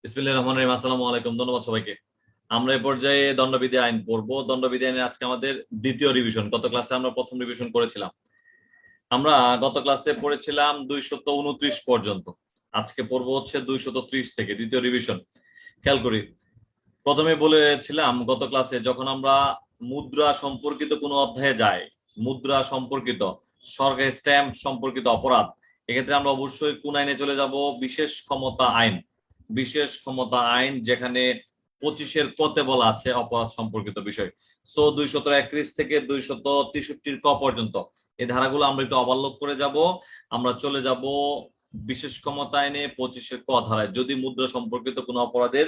বিসমিল্লাহির রহমানির রহিম। আসসালামু আলাইকুম। ধন্যবাদ সবাইকে। আমরা এই পর্যায়ে দণ্ডবিধি আইন পড়বো। দণ্ডবিধি আইনে আজকে আমাদের দ্বিতীয় রিভিশন। গত ক্লাসে আমরা প্রথম রিভিশন করেছিলাম। আমরা গত ক্লাসে পড়েছিলাম 229 পর্যন্ত। আজকে পড়বো হচ্ছে 230 থেকে দ্বিতীয় রিভিশন। খেয়াল করি, প্রথমে বলেছিলাম গত ক্লাসে যখন আমরা মুদ্রা সম্পর্কিত কোনো অধ্যায়ে যাই, মুদ্রা সম্পর্কিত সরকারি স্ট্যাম্প সম্পর্কিত অপরাধ, এক্ষেত্রে আমরা অবশ্যই কোন আইনে চলে যাব? বিশেষ ক্ষমতা আইন। বিশেষ ক্ষমতা আইন, যেখানে 25-এর কতে বলা আছে অপরাধ সম্পর্কিত বিষয়। সো 231 থেকে 263 ক পর্যন্ত এই ধারাগুলো আমরা একটু ওভারলোক করে যাব। আমরা চলে যাব বিশেষ ক্ষমতা আইনে 25-এর ক ধারায়, যদি মুদ্রা সম্পর্কিত কোনো অপরাধের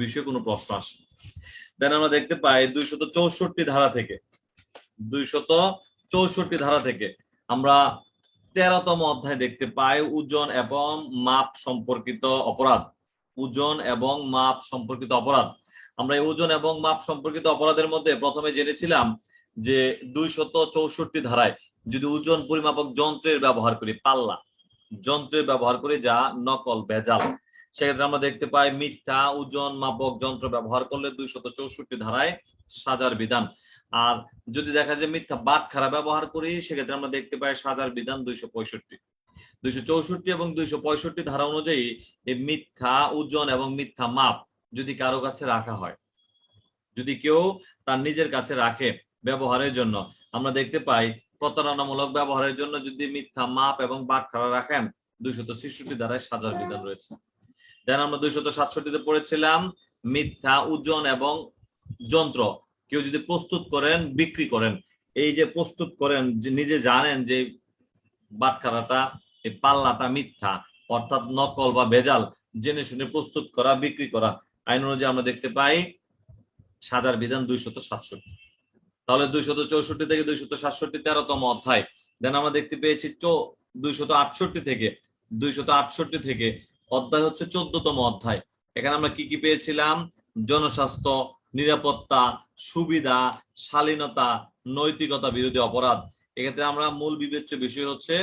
বিষয়ে কোনো প্রশ্ন আসে। দেন আমরা দেখতে পাই 264 ধারা থেকে 264 ধারা থেকে আমরা 13তম অধ্যায় দেখতে পাই ওজন এবং মাপ সম্পর্কিত অপরাধ। ওজন এবং মাপ সম্পর্কিত অপরাধ। আমরা এই ওজন এবং মাপ সম্পর্কিত অপরাধের মধ্যে প্রথমে জেনেছিলাম যে 264 ধারায় যদি ওজন পরিমাপক যন্ত্রের ব্যবহার করি, পাল্লা যন্ত্রের ব্যবহার করি যা নকল, ভেজাল, সেক্ষেত্রে আমরা দেখতে পাই মিথ্যা ওজন মাপক যন্ত্র ব্যবহার করলে 264 ধারায় সাজার বিধান। আর যদি দেখা যায় মিথ্যা বাটখারা ব্যবহার করি, সেক্ষেত্রে আমরা দেখতে পাই সাজার বিধান 265। 264 এবং 265 ধারা অনুযায়ী এই মিথ্যা ওজন এবং মিথ্যা মাপ যদি কারো কাছে রাখা হয়, যদি কেউ তার নিজের কাছে রাখে ব্যবহারের জন্য, আমরা দেখতে পাই প্রতারণামূলক ব্যবহারের জন্য যদি মিথ্যা মাপ এবং বাটখারা রাখেন 266 ধারায় সাজার বিধান রয়েছে। দেন আমরা 267-তে পড়েছিলাম মিথ্যা ওজন এবং যন্ত্র কেউ যদি প্রস্তুত করেন, বিক্রি করেন, এই যে প্রস্তুত করেন, যে নিজে জানেন যে বাটখারাটা, এই পাল্লাটা মিথ্যা, অর্থাৎ নকল বা ভেজাল, জেনে শুনে প্রস্তুত করা, বিক্রি করা, আইন অনুযায়ী আমরা দেখতে পাই সাজার বিধান 267। তাহলে 264 থেকে 267 13তম অধ্যায়। দেন আমরা দেখতে পেয়েছি 268 থেকে 268 থেকে অধ্যায় হচ্ছে 14তম অধ্যায়। এখানে আমরা কি কি পেয়েছিলাম? জনস্বাস্থ্য, নিরাপত্তা, সুবিধা, শালীনতা, নৈতিকতা বিরোধী অপরাধ। এক্ষেত্রে আমরা মূল বিবেচ্য বিষয় হচ্ছে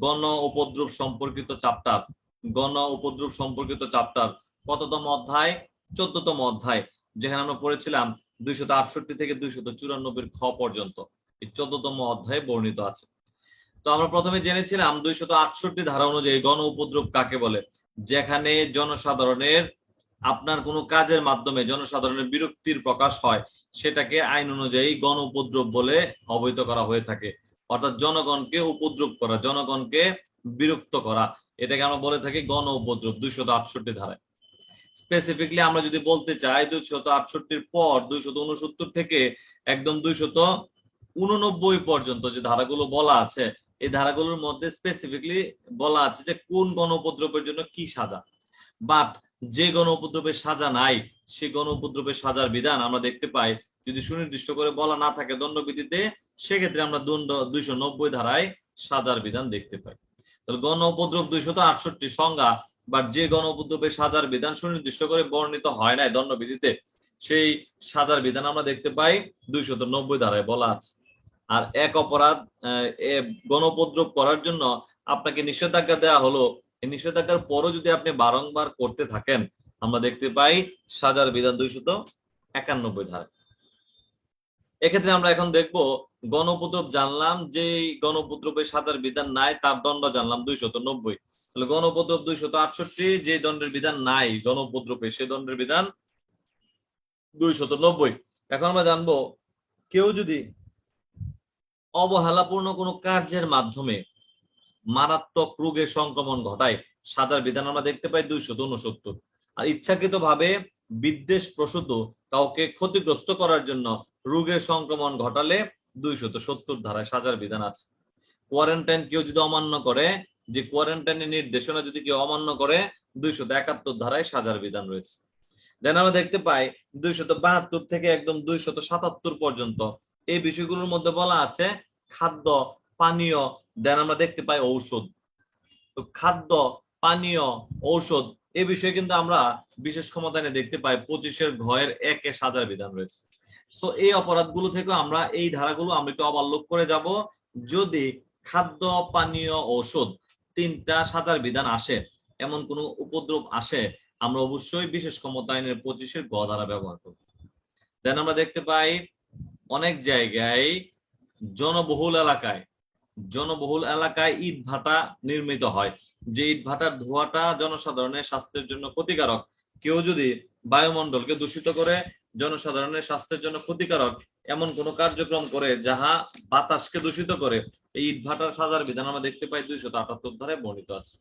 গণ উপদ্রব সম্পর্কিত চ্যাপ্টার। গণ উপদ্রব সম্পর্কিত চ্যাপ্টার কততম অধ্যায়? 14তম অধ্যায়, যেখানে আমরা পড়েছিলাম 268 থেকে 294 খ পর্যন্ত এই 14তম অধ্যায়ে বর্ণিত আছে। তো আমরা প্রথমে জেনেছিলাম 268 ধারা অনুযায়ী গণ উপদ্রব কাকে বলে? যেখানে জনসাধারণের আপনার কোনো কাজের মাধ্যমে জনসাধারণের বিরক্তির প্রকাশ হয়, সেটাকে আইন অনুযায়ী গণ উপদ্রব বলে অবহিত করা হয়ে থাকে। অর্থাৎ জনগণকে উপদ্রব করা, জনগণকে বিরক্ত করা, এটাকে আমরা বলে থাকি গণ উপদ্রব 268 ধারায়। স্পেসিফিকলি আমরা যদি বলতে চাই 268-র পর 269 থেকে একদম 289 পর্যন্ত যে ধারাগুলো বলা আছে, এই ধারাগুলোর মধ্যে স্পেসিফিকলি বলা আছে যে কোন গণ উপদ্রবের জন্য কি সাজা। বাট যে গণ উপদ্রবের সাজা নাই, সে গণ উপদ্রবের সাজার বিধান আমরা দেখতে পাই যদি সুনির্দিষ্ট করে বলা না থাকে দণ্ডবিধিতে, সেক্ষেত্রে আমরা দণ্ড 290 ধারায় সাজার বিধান দেখতে পাই। তাহলে গণ উপদ্রব 268 সংজ্ঞা বা যে গণ উপদ্রবের সাজার বিধান সুনির্দিষ্ট করে বর্ণিত হয় নাই দণ্ডবিধিতে, সেই সাজার বিধান আমরা দেখতে পাই 290 ধারায় বলা আছে। আর এক অপরাধ গণ উপদ্রব করার জন্য আপনাকে নিষেধাজ্ঞা দেওয়া হলো, এই নিষেধাজ্ঞার পরও যদি আপনি বারংবার করতে থাকেন, আমরা দেখতে পাই সাজার বিধান 291 ধারা। এক্ষেত্রে আমরা এখন দেখব গণ উপদ্রব জানলাম, যে গণ উপদ্রবের সাজার বিধান নাই তার দণ্ড জানলাম 290। তাহলে গণ উপদ্রব 268, যে দণ্ডের বিধান নাই গণ উপদ্রবে, সে দণ্ডের বিধান 290। এখন আমরা জানবো কেউ যদি অবহেলাপূর্ণ কোনো কার্যের মাধ্যমে মারাত্মক রোগের সংক্রমণ ঘটায়, সাজার বিধান আমরা দেখতে পাই 269। আর ইচ্ছাকৃত ভাবে বিদ্বেষ প্রসূত কাউকে ক্ষতিগ্রস্ত করার জন্য রোগের সংক্রমণ ঘটালে 270 ধারায় সাজার বিধান আছে। কোয়ারেন্টাইন কেউ যদি অমান্য করে, যে কোয়ারেন্টাইনের নির্দেশনা যদি কেউ অমান্য করে, 271 ধারায় সাজার বিধান রয়েছে। দেন আমরা দেখতে পাই 272 থেকে একদম 277 পর্যন্ত এই বিষয়গুলোর মধ্যে বলা আছে খাদ্য, পানীয়, দেন আমরা দেখতে পাই ঔষধ। তো খাদ্য, পানীয়, ঔষধ এই বিষয়ে কিন্তু আমরা বিশেষ ক্ষমতা নিয়ে দেখতে পাই 25-এর ঘয়ের 1-এ সাজার বিধান রয়েছে। সো এই অপরাধগুলো থেকে আমরা এই ধারাগুলো আমরা একটু অবলোক করে যাব। যদি খাদ্য, পানীয়, ঔষধ তিনটা সাজার বিধান আসে, এমন কোন উপদ্রব আসে, আমরা অবশ্যই বিশেষ ক্ষমতা আইনের 25-এর গ ধারা ব্যবহার করব। দেন আমরা দেখতে পাই অনেক জায়গায় জনবহুল এলাকায় ইট ভাটা নির্মিত হয়, যে ইট ভাটার ধোঁয়াটা জনসাধারণের স্বাস্থ্যের জন্য ক্ষতিকারক। কেউ যদি বায়ুমণ্ডলকে দূষিত করে, জনসাধারণের স্বাস্থ্যের জন্য ক্ষতিকারক এমন কোন কার্যক্রম করে যাহা বাতাসকে দূষিত করে, এই ইট ভাটার সাজার বিধান আমরা দেখতে পাই 278 ধারায় বর্ণিত আছে।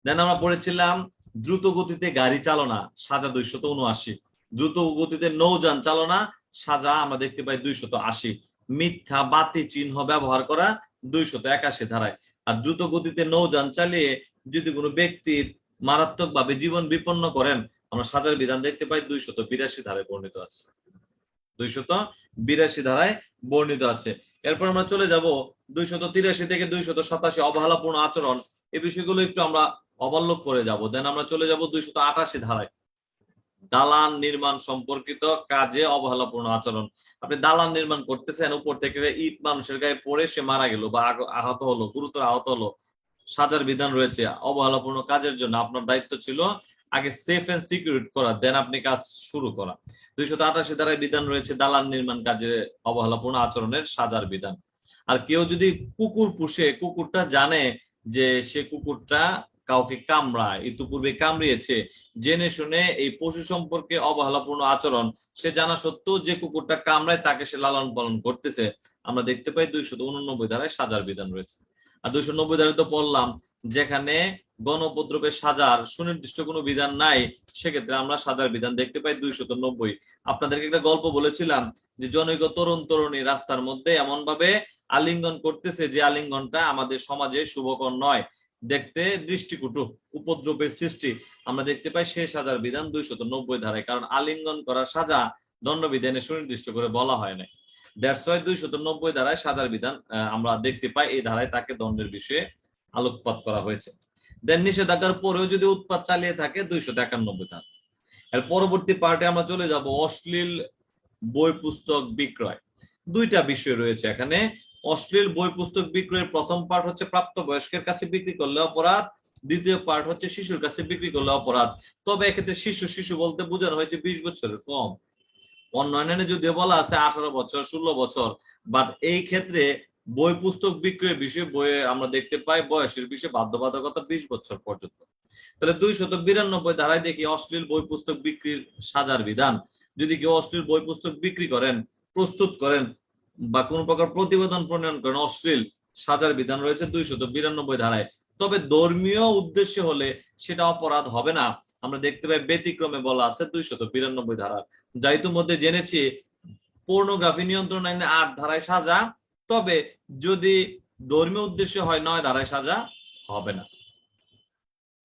দেন আমরা পড়েছিলাম দ্রুত গতিতে গাড়ি চালনা, সাজা 279। দ্রুত গতিতে নৌযান চালনা, সাজা আমরা দেখতে পাই 280। মিথ্যা বাতি চিহ্ন ব্যবহার করা 281 ধারায়। আর দ্রুত গতিতে নৌযান চালিয়ে যদি কোনো ব্যক্তির মারাত্মকভাবে জীবন বিপন্ন করেন, আমরা সাজার বিধান দেখতে পাই 282 ধারায় বর্ণিত আছে। 282 ধারায় বর্ণিত আছে। এরপর আমরা চলে যাব 283 থেকে 287 অবহেলাপূর্ণ আচরণ। এই বিষয়গুলো একটু আমরা অবলোক করে যাব। দেন আমরা চলে যাব 288 ধারায়, দালান নির্মাণ সম্পর্কিত কাজে অবহেলাপূর্ণ আচরণ। আপনি দালান নির্মাণ করতেছেন, উপর থেকে ইট মানুষের গায়ে পড়ে সে মারা গেল বা আহত হলো, গুরুতর আহত হলো, সাজার বিধান রয়েছে। অবহেলাপূর্ণ কাজের জন্য আপনার দায়িত্ব ছিল আগে সেফ এন্ড সিকিউর করা, দেন আপনি কাজ শুরু করা। 288 ধারায় বিধান রয়েছে দালান নির্মাণ কাজে অবহেলাপূর্ণ আচরণের সাজার বিধান। আর কেউ যদি কুকুর পুষে, কুকুরটা জানে যে সে কুকুরটা কাউকে কামড়ায়, ইতিপূর্বে কামড়িয়েছে, জেনে শুনে এই পশু সম্পর্কে অবহেলাপূর্ণ আচরণ, সে জানা সত্ত্বেও যে কুকুরটা কামড়ায় তাকে সে লালন পালন করতেছে, আমরা দেখতে পাই 289 ধারায় সাজার বিধান রয়েছে। আর 290 ধারায় তো পড়লাম, যেখানে গণউপদ্রবের সাজার সুনির্দিষ্ট কোনো বিধান নাই, সেক্ষেত্রে আমরা সাজার বিধান দেখতে পাই 290। আপনাদেরকে একটা গল্প বলেছিলাম যে জনৈক তরুণ তরুণী রাস্তার মধ্যে এমন ভাবে আলিঙ্গন করতেছে যে আলিঙ্গনটা আমাদের সমাজে শুভকর নয়, দেখতে দৃষ্টিকটু, উপদ্রবের সৃষ্টি, আমরা দেখতে পাই সে সাজার বিধান 290 ধারায়। কারণ আলিঙ্গন করার সাজা দণ্ডবিধানে সুনির্দিষ্ট করে বলা হয় না। দ্যাটস ওয়াই 290 ধারায় সাজার বিধান আমরা দেখতে পাই, এই ধারায় তাকে দণ্ডের বিষয়ে আলোকপাত করা হয়েছে। দেন নিষেধাজ্ঞার পরেও যদি উৎপাত চালিয়ে থাকে 291 ধারা। এর পরবর্তী পার্টে আমরা চলে যাব অশ্লীল বই পুস্তক বিক্রয়। দুইটা বিষয় রয়েছে এখানে। অশ্লীল বই পুস্তক বিক্রয়ের প্রথম পার্ট হচ্ছে প্রাপ্তবয়স্কের কাছে বিক্রি করলে অপরাধ, দ্বিতীয় পার্ট হচ্ছে শিশুর কাছে বিক্রি করলে অপরাধ। তবে এক্ষেত্রে শিশু বলতে বোঝানো হয়েছে 20 বছরের কম। অন্যান্য যদিও বলা আছে 18 বছর 16 বছর, বাট এই ক্ষেত্রে বই পুস্তক বিক্রয়ের বিষয়ে বইয়ে আমরা দেখতে পাই বয়সের বিষয়ে বাধ্যবাধকতা 20 বছর পর্যন্ত। তাহলে 292 ধারায় দেখি অশ্লীল বই পুস্তক বিক্রির সাজার বিধান। যদি কেউ অশ্লীল বই পুস্তক বিক্রি করেন, প্রস্তুত করেন বা কোন প্রকার প্রতিবেদন প্রণয়ন করেন, অশ্লীল, সাজার বিধান রয়েছে 292 ধারায়। তবে ধর্মীয় উদ্দেশ্যে হলে সেটা অপরাধ হবে না, আমরা দেখতে পাই ব্যতিক্রমে বলা আছে 292 ধারা। যা ইতিমধ্যে জেনেছি পর্নোগ্রাফি নিয়ন্ত্রণ আইনে 8 ধারায় সাজা, তবে যদি ধর্মীয় উদ্দেশ্য হয় 9 ধারায় সাজা হবে না।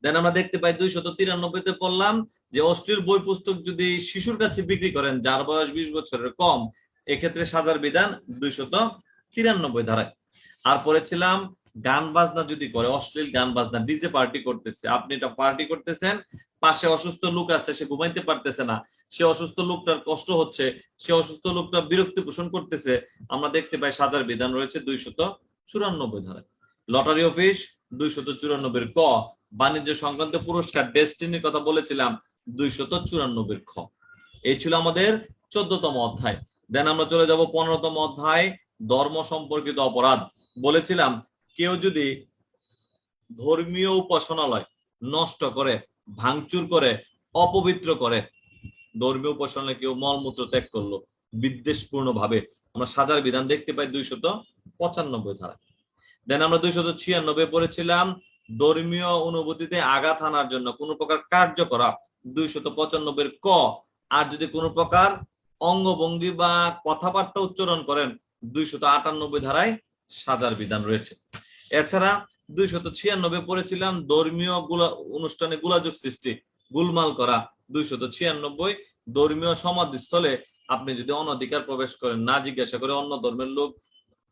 দেন আমরা দেখতে পাই 293-তে পড়লাম যে অশ্লীল বই পুস্তক যদি শিশুর কাছে বিক্রি করেন যার বয়স 20 বছরের কম, এক্ষেত্রে সাজার বিধান 293 ধারায়। আর পড়েছিলাম গান বাজনা যদি করে, অশ্লীল গান বাজনা, ডিজে পার্টি করতেছে, আপনি এটা পার্টি করতেছেন, পাশে অসুস্থ লোক আছে, সে ঘুমাইতে পারতেছে না, সে অসুস্থ লোকটার কষ্ট হচ্ছে, সে অসুস্থ লোকটা বিরক্তি পোষণ করতেছে, আমরা দেখতে পাই সাজার বিধান রয়েছে 294 ধারায়। লটারি অফিস 294 ক, বাণিজ্য সংক্রান্ত পুরস্কার ডেস্টিনির কথা বলেছিলাম 294 খ। এই ছিল আমাদের 14তম অধ্যায়। দেন আমরা চলে যাব 15তম অধ্যায়, ধর্ম সম্পর্কিত অপরাধ। বলেছিলাম কেউ যদি ধর্মীয় উপাসনালয় নষ্ট করে, ভাঙচুর করে, অপবিত্র করে, ধর্মীয় উপাসনালয়ে কেউ মলমূত্র ত্যাগ করলো বিদ্বেষপূর্ণ ভাবে, আমরা সাজার বিধান দেখতে পাই 295 ধারা। দেন আমরা 296 পড়েছিলাম ধর্মীয় অনুভূতিতে আঘাত হানার জন্য কোন প্রকার কার্য করা 295 ক। আর যদি কোন প্রকার অঙ্গভঙ্গি বা কথাবার্তা উচ্চারণ করেন 298 ধারায় সাজার বিধান রয়েছে। এছাড়া 296 পড়েছিলাম ধর্মীয় অনুষ্ঠানে গোলাযোগ সৃষ্টি, গুলমাল করা 296। ধর্মীয় সমাধিস্থলে আপনি যদি অনধিকার প্রবেশ করেন, না জিজ্ঞাসা করে অন্য ধর্মের লোক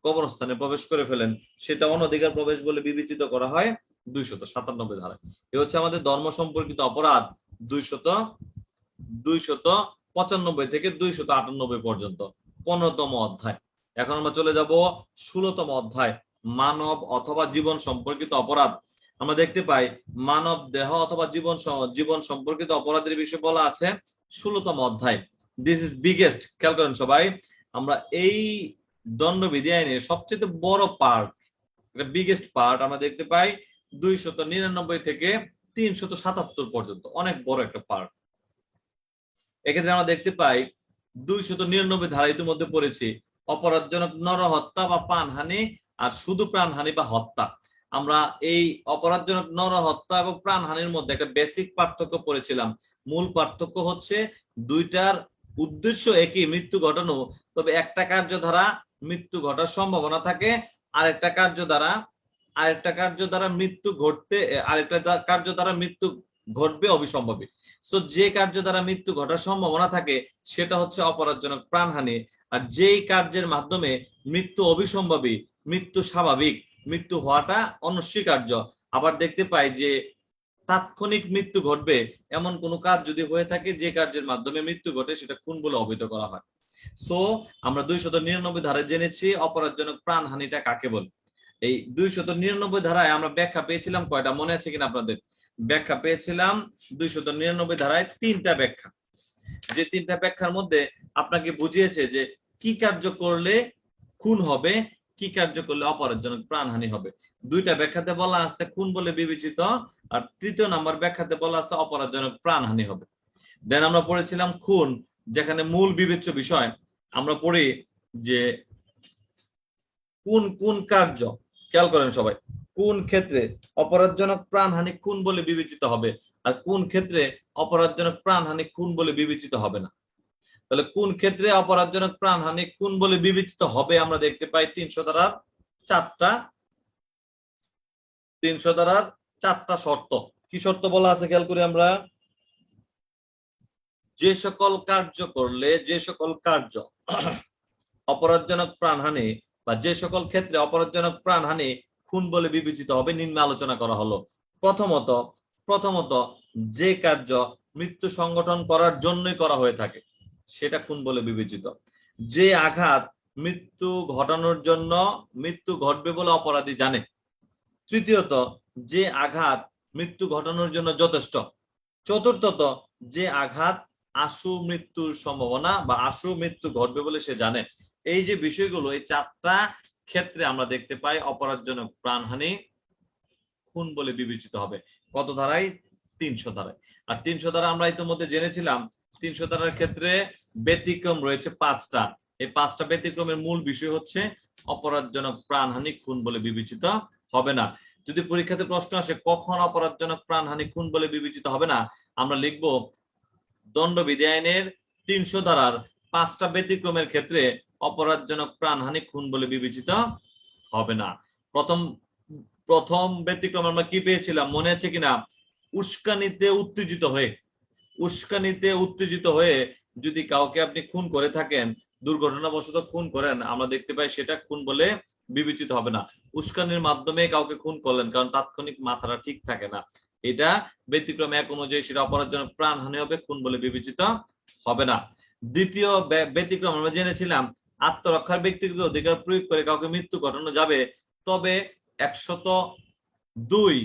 কবরস্থানে প্রবেশ করে ফেলেন, সেটা অনধিকার প্রবেশ বলে বিবেচিত করা হয় 297 ধারায়। এ হচ্ছে আমাদের ধর্ম সম্পর্কিত অপরাধ 295 থেকে 298 পর্যন্ত, 15তম অধ্যায়। এখন আমরা চলে যাব 16তম অধ্যায়, মানব অথবা জীবন সম্পর্কিত অপরাধ। আমরা দেখতে পাই মানব দেহ অথবা জীবন সম্পর্কিত অপরাধের বিষয়ে বলা আছে 16তম অধ্যায়। This is biggest. খেয়াল করেন সবাই, আমরা এই দণ্ডবিধি আইনের সবচেয়ে বড় পার্ট, বিগেস্ট পার্ট আমরা দেখতে পাই 299 থেকে 377 পর্যন্ত, অনেক বড় একটা পার্ট। এক্ষেত্রে আমরা দেখতে পাই 299 ধারা ইতিমধ্যে পড়েছি, অপরাধজনক নরহত্যা বা প্রাণহানি আর শুধু প্রাণহানি বা হত্যা। আমরা এই অপরাধজনক নরহত্যা এবং প্রাণহানির মধ্যে একটা বেসিক পার্থক্য পড়েছিলাম। মূল পার্থক্য হচ্ছে দুইটার উদ্দেশ্য একই, মৃত্যু ঘটানো, তবে একটা কার্য দ্বারা মৃত্যু ঘটার সম্ভাবনা থাকে, আরেকটা কার্য দ্বারা মৃত্যু ঘটতে, আরেকটা কার্য দ্বারা মৃত্যু ঘটবে অবিসম্ভাবী। সো যে কার্য দ্বারা মৃত্যু ঘটার সম্ভাবনা থাকে সেটা হচ্ছে অপরাধজনক প্রাণহানি, আর যেই কার্যের মাধ্যমে মৃত্যু অবিসম্ভাবী, মৃত্যু স্বাভাবিক, মৃত্যু হওয়াটা অনস্বীকার্য। আবার দেখতে পাই যে তাৎক্ষণিক মৃত্যু ঘটবে এমন কোন কাজ যদি হয়ে থাকে যে কার্যের মাধ্যমে মৃত্যু ঘটে সেটা খুন বলে অভিহিত করা হয়। সো আমরা 299 ধারায় জেনেছি অপরাধজনক প্রাণহানিটা কাকে বলে। এই 299 ধারায় আমরা ব্যাখ্যা পেয়েছিলাম কয়টা, মনে আছে কিনা আপনাদের? ব্যাখ্যা পেয়েছিলাম 299 ধারায় 3টা ব্যাখ্যা। যে 3টা ব্যাখ্যার মধ্যে আপনাকে বুঝিয়েছে যে কি কার্য করলে খুন হবে, কি কার্য করলে অপরাধজনক প্রাণহানি হবে। 2টা ব্যাখ্যাতে বলা আছে খুন বলে বিবেচিত, আর 3য় নাম্বার ব্যাখ্যাতে বলা আছে অপরাধজনক প্রাণহানি হবে। দেন আমরা পড়েছিলাম খুন, যেখানে মূল বিবেচ্য বিষয় আমরা পড়ি যে কোন কোন কার্য, খেয়াল করেন সবাই, কোন ক্ষেত্রে অপরাধজনক প্রাণহানি খুন বলে বিবেচিত হবে আর কোন ক্ষেত্রে অপরাধজনক প্রাণহানি খুন বলে বিবেচিত হবে না। তাহলে কোন ক্ষেত্রে অপরাধজনক প্রাণহানি খুন বলে বিবেচিত হবে আমরা দেখতে পাই 300 ধারার 4টা শর্ত। কি শর্ত বলা আছে খেয়াল করি আমরা, যে সকল কার্য অপরাধজনক প্রাণহানি বা যে সকল ক্ষেত্রে অপরাধজনক প্রাণহানি খুন বলে বিবেচিত হবে নিম্নে আলোচনা করা হলো। প্রথমত যে কার্য মৃত্যু সংগঠন করার জন্যই করা হয়ে থাকে সেটা খুন বলে বিবেচিত। যে আঘাত মৃত্যু ঘটানোর জন্য মৃত্যু ঘটবে বলে অপরাধী জানে। তৃতীয়ত যে আঘাত মৃত্যু ঘটানোর জন্য যথেষ্ট। চতুর্থত যে আঘাত আশু মৃত্যুর সম্ভাবনা বা আশু মৃত্যু ঘটবে বলে সে জানে। এই যে বিষয়গুলো, এই 4টা ক্ষেত্রে আমরা দেখতে পাই অপরাধজনক প্রাণহানি খুন বলে বিবেচিত হবে। কত ধারায়? 300 ধারায়। আর 300 ধারা আমরা ইতিমধ্যে জেনেছিলাম 300 ধারার ক্ষেত্রে ব্যতিক্রম রয়েছে 5টা। এই 5টা ব্যতিক্রমের মূল বিষয় হচ্ছে অপরাধজনক প্রাণহানি খুন বলে বিবেচিত হবে না। যদি পরীক্ষাতে প্রশ্ন আসে কখন অপরাধজনক প্রাণহানি খুন বলে বিবেচিত হবে না, আমরা লিখব দণ্ডবিধি আইনের 300 ধারার 5টা ব্যতিক্রমের ক্ষেত্রে অপরাধজনক প্রাণহানি খুন বলে বিবেচিত হবে না। প্রথম ব্যতিক্রম আমরা কি পেয়েছিলাম মনে আছে কিনা? উস্কানিতে উত্তেজিত হয়ে যদি কাউকে আপনি খুন করে থাকেন, দুর্ঘটনাবশত খুন করেন, আমরা দেখতে পাই সেটা খুন বলে বিবেচিত হবে না। উস্কানির মাধ্যমে কাউকে খুন করলেন, কারণ তাৎক্ষণিক মাথাটা ঠিক থাকে না, এটা ব্যতিক্রম 1 অনুযায়ী সেটা অপরাধজনক প্রাণহানি হবে, খুন বলে বিবেচিত হবে না। দ্বিতীয় ব্যতিক্রম আমরা জেনেছিলাম আত্মরক্ষার ব্যক্তিগত অধিকার প্রয়োগ করে কাউকে মৃত্যু ঘটানো যাবে, তবে 102,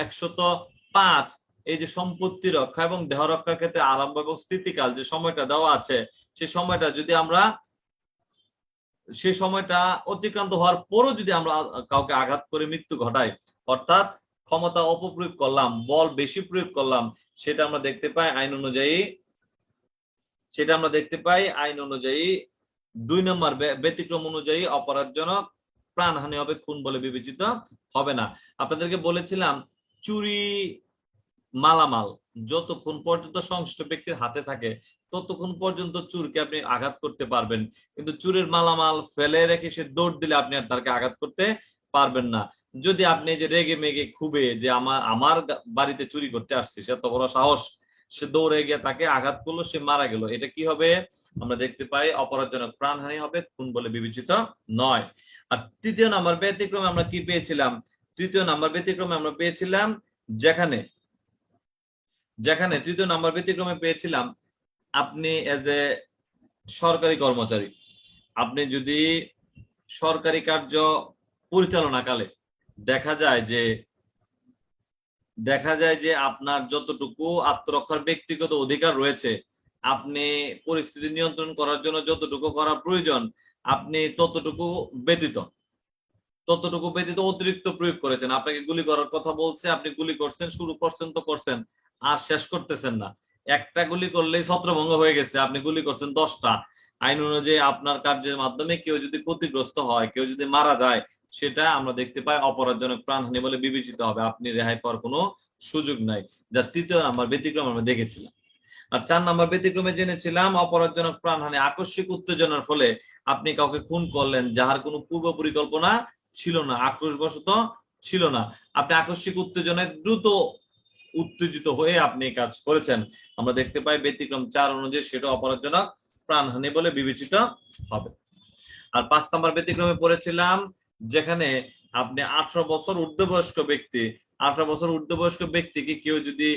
105 এই যে সম্পত্তি রক্ষা এবং দেহ রক্ষার ক্ষেত্রে আরম্ভ এবং স্থিতিকাল যে সময়টা দেওয়া আছে, সেই সময়টা যদি আমরা সেই সময়টা অতিক্রান্ত হওয়ার পরও যদি আমরা কাউকে আঘাত করে মৃত্যু ঘটাই, অর্থাৎ ক্ষমতা অপপ্রয়োগ করলাম, বল বেশি প্রয়োগ করলাম, সেটা আমরা দেখতে পাই আইন অনুযায়ী 2 নম্বর ব্যতিক্রম অনুযায়ী অপরাধজনক প্রাণহানি হবে, খুন বলে বিবেচিত হবে না। আপনাদেরকে বলেছিলাম চুরি মালামাল যতক্ষণ পর্যন্ত সংশ্লিষ্ট ব্যক্তির হাতে থাকে ততক্ষণ পর্যন্ত চুরকে আপনি আঘাত করতে পারবেন, কিন্তু চুরের মালামাল ফেলে রেখে সে দৌড় দিলে আপনি আর তাকে আঘাত করতে পারবেন না। যদি আপনি যে রেগে মেগে খুবে যে আমার বাড়িতে চুরি করতে আসছে, সে এত বড় সাহস, সে দৌড়ে গিয়ে তাকে আঘাত করলো, সে মারা গেল, এটা কি হবে? আমরা দেখতে পাই অপরাধজনক প্রাণহানি হবে, খুন বলে বিবেচিত নয়। আর তৃতীয় নাম্বার ব্যতিক্রমে আমরা কি পেয়েছিলাম? তৃতীয় নাম্বার ব্যতিক্রমে আমরা পেয়েছিলাম যেখানে তৃতীয় নাম্বার ব্যতিক্রমে পেয়েছিলাম আপনি এজ এ সরকারি কর্মচারী, আপনি যদি সরকারি কার্য পরিচালনাকালে দেখা যায় যে দেখা যায় যে আপনার যতটুকু আত্মরক্ষার ব্যক্তিগত অধিকার রয়েছে, আপনি পরিস্থিতি নিয়ন্ত্রণ করার জন্য যতটুকু করা প্রয়োজন, আপনি ততটুকু ব্যতীত অতিরিক্ত প্রয়োগ করেছেন। আপনাকে গুলি করার কথা বলছে, আপনি গুলি করছেন, শুরু করছেন তো করছেন, আর শেষ করতেছেন না। একটা গুলি করলেই ছত্রভঙ্গ হয়ে গেছে, আপনি গুলি করছেন 10টা। আইন অনুযায়ী আপনার কার্যের মাধ্যমে কেউ যদি ক্ষতিগ্রস্ত হয়, কেউ যদি মারা যায়, সেটা আমরা দেখতে পাই অপরাধজনক প্রাণহানি বলে বিবেচিত হবে। আপনি রেহাই পাওয়ার কোনো সুযোগ নাই। যা 3য় নাম্বার ব্যতিক্রম আমরা দেখেছিলাম। আর 4 নাম্বার ব্যতিক্রমে জেনেছিলাম অপরাধজনক প্রাণহানি আকস্মিক উত্তেজনার ফলে আপনি কাউকে খুন করলেন, যাহার কোনো পূর্ব পরিকল্পনা ছিল না, আক্রোশবশত ছিল না। আপনি আকস্মিক উত্তেজনায় দ্রুত উত্তেজিত হয়ে আপনি কাজ করেছেন। আমরা দেখতে পাই ব্যতিক্রম 4 অনুযায়ী সেটা অপরাধজনক প্রাণহানি বলে বিবেচিত হবে। আর 5 নাম্বার ব্যতিক্রমে পড়েছিলাম যেখানে আপনি 18 বছর ঊর্ধ্ববয়স্ক ব্যক্তিকে কেউ যদি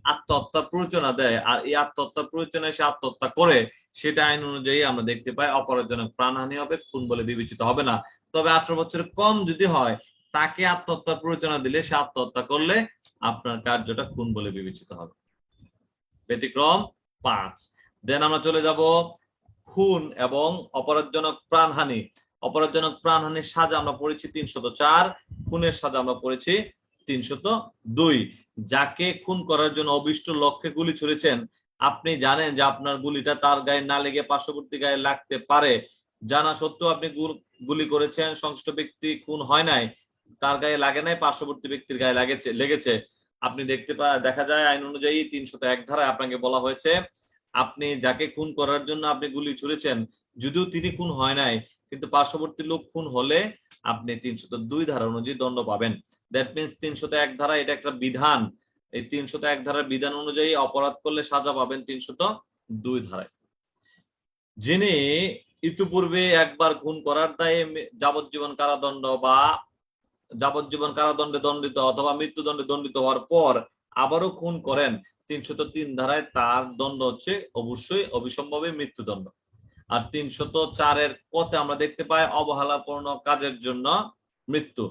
আত্মহত্যার প্ররোচনা দেয়, আর এই আত্মহত্যার প্ররোচনায় সে আত্মহত্যা করে, সেটা আইন অনুযায়ী আমরা দেখতে পাই অপরাধজনক প্রাণহানি হবে, খুন বলে বিবেচিত হবে না। তবে 18 বছরের কম যদি হয়, তাকে আত্মহত্যার প্ররোচনা দিলে সে আত্মহত্যা করলে আপনার কার্যটা খুন বলে বিবেচিত হবে। ব্যতিক্রম 5। দেন আমরা চলে যাব খুন এবং অপরাধজনক প্রাণহানি। অপরাধজনক প্রাণহানির সাজা আমরা পড়েছি 304, খুনের সাজা আমরা পড়েছি 302। যাকে খুন করার জন্য অভিষ্ট লক্ষ্যে গুলি ছুড়েছেন, আপনি জানেন যে আপনার গুলিটা তার গায়ে না লেগে পার্শ্ববর্তী গায়ে লাগতে পারে, জানা সত্ত্বেও আপনি গুলি করেছেন, সংশ্লিষ্ট ব্যক্তি খুন হয় নাই, তার গায়ে লাগে নাই, পার্শ্ববর্তী ব্যক্তির গায়ে লেগেছে। আপনি দেখা যায় আইন অনুযায়ী 301 ধারায় আপনাকে বলা হয়েছে, আপনি যাকে খুন করার জন্য আপনি গুলি ছুড়েছেন, যদিও তিনি খুন হয় নাই, কিন্তু পার্শ্ববর্তী লোক খুন হলে আপনি 302 ধারা অনুযায়ী দণ্ড পাবেন। দ্যাট মিনস 301 ধারা এটা একটা বিধান। এই 301 ধারার বিধান অনুযায়ী অপরাধ করলে সাজা পাবেন 302 ধারায়। যিনি ইতিপূর্বে একবার খুন করার দায়ে যাবজ্জীবন কারাদণ্ডে দণ্ডিত অথবা মৃত্যুদণ্ডে দণ্ডিত হওয়ার পর আবারও খুন করেন, 303 ধারায় তার দণ্ড হচ্ছে অবশ্যই অবিসম্ভাবী মৃত্যুদণ্ড। আর 304 কতে আমরা দেখতে পাই অবহেলাপূর্ণ কাজের জন্য মৃত্যু।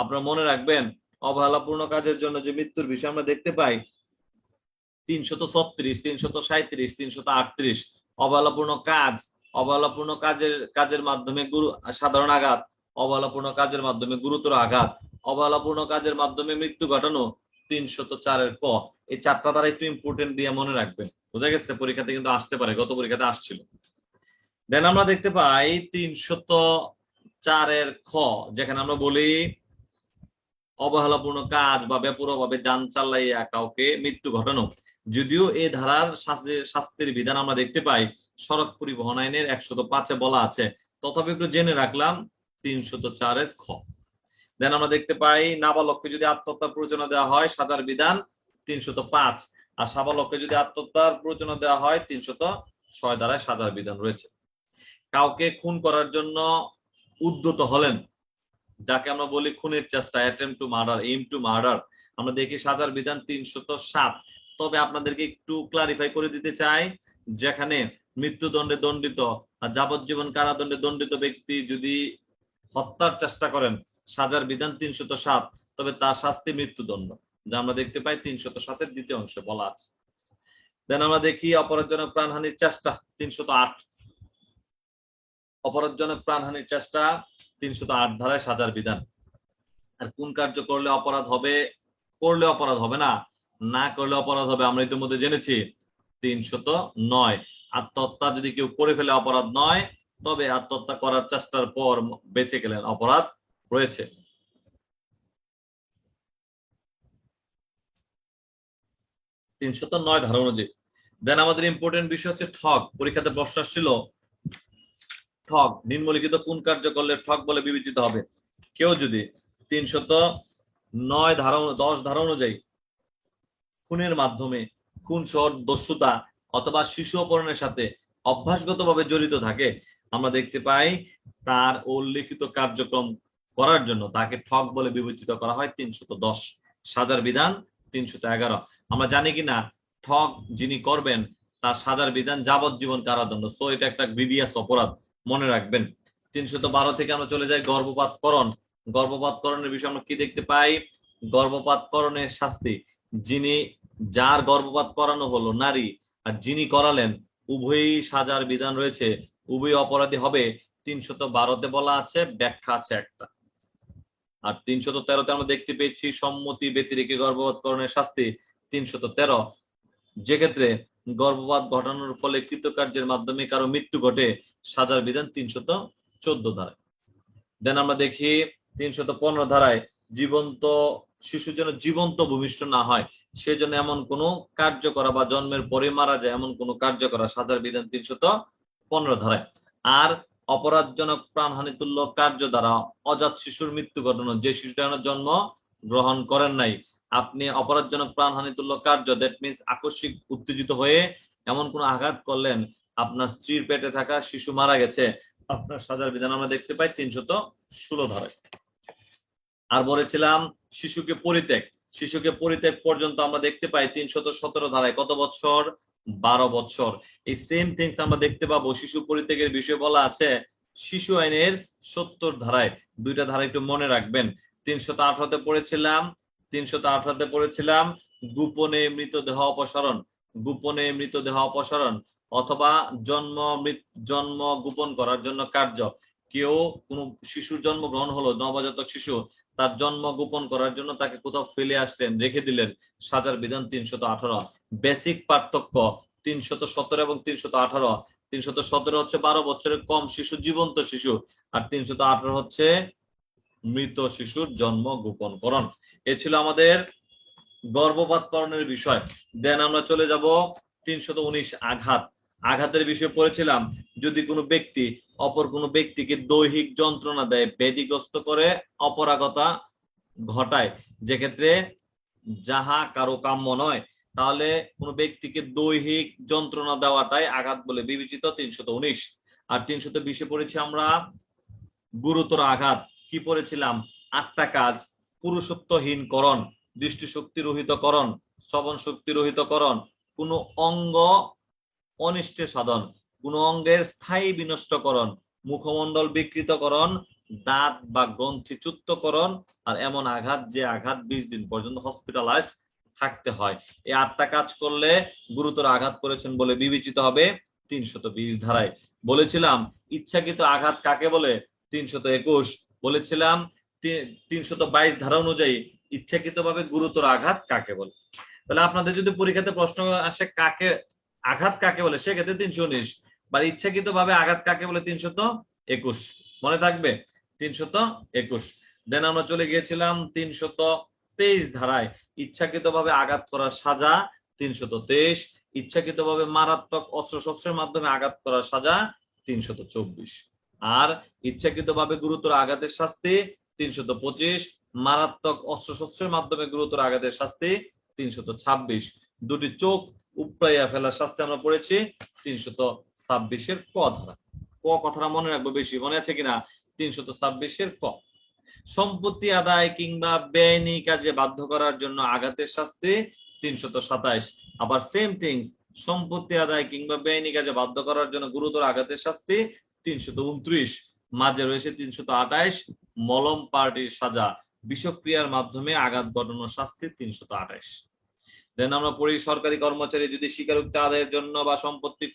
আপনারা মনে রাখবেন, অবহেলাপূর্ণ কাজের জন্য যে মৃত্যুর বিষয় আমরা দেখতে পাই 336, 337, 338। অবহেলাপূর্ণ কাজের মাধ্যমে সাধারণ আঘাত, অবহেলাপূর্ণ কাজের মাধ্যমে গুরুতর আঘাত, অবহেলাপূর্ণ কাজের মাধ্যমে মৃত্যু ঘটানো 304 ক। এই 4টা দ্বারা একটু ইম্পর্টেন্ট দিয়ে মনে রাখবেন, বোঝা গেছে? পরীক্ষাতে কিন্তু আসতে পারে, গত পরীক্ষাতে আসছিল। দেন আমরা দেখতে পাই 304 খ, যেখানে আমরা বলি অবহেলাপূর্ণ কাজ বা বেপরোয়াভাবে যান চালাইয়া কাউকে মৃত্যু ঘটানো। যদিও এই ধারার শাস্তির বিধান আমরা দেখতে পাই সড়ক পরিবহন আইনের 105-এ বলা আছে, তথাপি একটু জেনে রাখলাম 304 খ। দেন আমরা দেখতে পাই নাবালককে যদি আত্মহত্যার প্ররোচনা দেওয়া হয়, সাজার বিধান 305, আর সাবালককে যদি আত্মহত্যার প্ররোচনা দেওয়া হয় 306 ধারায় সাজার বিধান রয়েছে। কাউকে খুন করার জন্য উদ্যত হলেন, যাকে আমরা বলি খুনের চেষ্টা, attempt to murder, aim to murder, আমরা দেখি সাজার বিধান 307। তবে আপনাদেরকে একটু ক্লারিফাই করে দিতে চাই, যেখানে মৃত্যুদণ্ডে দণ্ডিত আর যাবজ্জীবন কারাদণ্ডে দণ্ডিত ব্যক্তি যদি হত্যার চেষ্টা করেন, সাজার বিধান 307, তবে তার শাস্তি মৃত্যুদণ্ড, যা আমরা দেখতে পাই 307-এর দ্বিতীয় অংশে বলা আছে। দেন আমরা দেখি অপরাধজনক প্রাণহানির চেষ্টা 308। অপরাধজনক প্রাণহানির চেষ্টা 308 ধারায় সাজার বিধান। আর কোন কার্য করলে অপরাধ হবে, করলে অপরাধ হবে না, না করলে অপরাধ হবে, আমরা ইতিমধ্যে জেনেছি 309। আত্মহত্যা যদি কেউ করে ফেলে অপরাধ নয়, তবে আত্মহত্যা করার চেষ্টার পর বেঁচে গেলেন অপরাধ রয়েছে। তিনশত 9 ধারা অনুযায়ী। দেন আমাদের ইম্পর্টেন্ট বিষয় হচ্ছে ঠগ। পরীক্ষাতে প্রশ্ন আসছিল ঠগ নিম্নলিখিত কোন কার্য করলে ঠগ বলে বিবেচিত হবে। কেউ যদি 309 ধারা 10 ধারা অনুযায়ী খুনের মাধ্যমে, খুন সহ দস্যুতা অথবা শিশু অপহরণের সাথে অভ্যাসগতভাবে জড়িত থাকে, আমরা দেখতে পাই তার উল্লেখিত কার্যক্রম করার জন্য তাকে ঠগ বলে বিবেচিত করা হয় 310। সাজার বিধান 311। আমরা জানি কিনা ঠগ যিনি করবেন তার সাজার বিধান যাবজ্জীবন কারাদণ্ড। সো এটা একটা গ্রিভিয়াস অপরাধ, মনে রাখবেন। 312 থেকে আমরা চলে যাই গর্ভপাতকরণ। গর্ভপাতকরণের বিষয়ে আমরা কি দেখতে পাই? গর্ভপাতকরণের শাস্তি, যার গর্ভপাত করানো হলো নারী আর যিনি করালেন উভয়ই সাজার বিধান রয়েছে, উভয় অপরাধী হবে। 312তে বলা আছে, ব্যাখ্যা আছে একটা। আর 313তে আমরা দেখতে পেয়েছি সম্মতি ব্যতিরেকে গর্ভপাতকরণের শাস্তি 313, যে ক্ষেত্রে গর্ভপাত ঘটানোর ফলে কৃতকার্যের মাধ্যমে কারো মৃত্যু ঘটে, সাজার বিধান 314 ধারায়। দেন আমরা দেখি 315 ধারায় জীবন্ত শিশু যেন জীবন্ত ভূমিষ্ঠ না হয় সেজন্য এমন কোনো কার্য করা বা জন্মের পরে মারা যায় এমন কোনো কার্য করা, সাজার বিধান 315 ধারায়। আর অপরাধজনক প্রাণহানি তুল্য কার্য দ্বারা অজাত শিশুর মৃত্যু ঘটানো, যে শিশুটা জন্ম গ্রহণ করেন নাই, আপনি অপরাধজনক প্রাণহানি তুল্য কার্য, দ্যাট মিনস আকস্মিক উত্তেজিত হয়ে এমন কোনো আঘাত করলেন আপনার স্ত্রীর পেটে থাকা শিশু মারা গেছে, আপনার সাজার বিধান আমরা দেখতে পাই 316 ধারায়। আর বলেছিলাম শিশুকে পরিত্যাগ পর্যন্ত আমরা দেখতে পাই 317 ধারায়। কত বছর? 12 বছর। এই সেম থিংস আমরা দেখতে পাবো শিশু পরিত্যাগের বিষয়ে বলা আছে শিশু আইনের 70 ধারায়। দুইটা ধারা একটু মনে রাখবেন। 318তে পড়েছিলাম গোপনে মৃতদেহ অপসারণ অথবা জন্ম গোপন করার জন্য কার্য। কেউ কোনো শিশুর জন্ম গ্রহণ হলো, নবজাতক শিশু, তার জন্ম গোপন করার জন্য তাকে কোথাও ফেলে আসলেন, রেখে দিলেন, সাজার বিধান 318। বেসিক পার্থক্য 317 এবং 318। 317 হচ্ছে 12 বছরের কম শিশু, জীবন্ত শিশু, আর 318 হচ্ছে মৃত শিশুর জন্ম গোপনকরণ। এ ছিল আমাদের গর্ভপাতকরণের বিষয়। দেন আমরা চলে যাব 319 আঘাতের বিষয়ে পড়েছিলাম। যদি কোনো ব্যক্তি অপর কোনো ব্যক্তিকে দৈহিক যন্ত্রণা দেয়, ব্যাধিগ্রস্ত করে, অপরাগতা ঘটায়, যে ক্ষেত্রে যাহা কারো কাম্য নয়, তাহলে কোনো ব্যক্তিকে দৈহিক যন্ত্রণা দেওয়াটাই আঘাত বলে বিবেচিত 319। আর 320 পড়েছি আমরা গুরুতর আঘাত। কি পড়েছিলাম? 8টা কাজ: পুরুষত্বহীনকরণ, দৃষ্টিশক্তি রহিতকরণ, শ্রবণ শক্তি রহিতকরণ, কোনো অঙ্গ অনিষ্টে সাধন, কোন অঙ্গের স্থায়ী বিনষ্টকরণ, মুখমণ্ডল বিকৃতকরণ, দাঁত বা গ্রন্থি চ্যুতকরণ, আর এমন আঘাত যে আঘাত 20 দিন পর্যন্ত হসপিটালাইজড থাকতে হয়। এই 8টা কাজ করলে গুরুতর আঘাত করেছেন বলে বিবেচিত হবে 320 ধারায়। বলেছিলাম ইচ্ছাকৃত আঘাত কাকে বলে? 321। বলেছিলাম 322 ধারা অনুযায়ী ইচ্ছাকৃতভাবে গুরুতর আঘাত কাকে বলে। তাহলে আপনাদের যদি পরীক্ষাতে প্রশ্ন আসে আঘাত কাকে বলে, সেক্ষেত্রে 319, বা ইচ্ছাকৃত ভাবে আঘাত কাকে বলে 321 মনে থাকবে, 321। দেন আমরা চলে গিয়েছিলাম 323 ধারায়, ইচ্ছাকৃত ভাবে আঘাত করার সাজা 323, ইচ্ছাকৃত ভাবে মারাত্মক অস্ত্রশস্ত্রের মাধ্যমে আঘাত করার সাজা 324, আর ইচ্ছাকৃত ভাবে গুরুতর আঘাতের শাস্তি 325, মারাত্মক অস্ত্রশস্ত্রের মাধ্যমে গুরুতর আঘাতের শাস্তি 326। দুটি চোখ উপড়াইয়া ফেলার শাস্তি আমরা পড়েছি 326 ক ধারা। ক কথাটা মনে রাখবো, বেশি মনে আছে কিনা? 326 ক। সম্পত্তি আদায় কিংবা বেআইনি কাজে বাধ্য করার জন্য আঘাতের শাস্তি 327। আবার সেম থিংস, সম্পত্তি আদায় কিংবা বেআইনি কাজে বাধ্য করার জন্য গুরুতর আঘাতের শাস্তি 329। মাঝে রয়েছে 328, মলম পার্টির সাজা, বিষক্রিয়ার মাধ্যমে আঘাত ঘটানোর শাস্তি 328। দেন আমরা পড়ি সরকারি কর্মচারী যদি স্বীকারোক্তি আদায়ের জন্য বা সম্পত্তি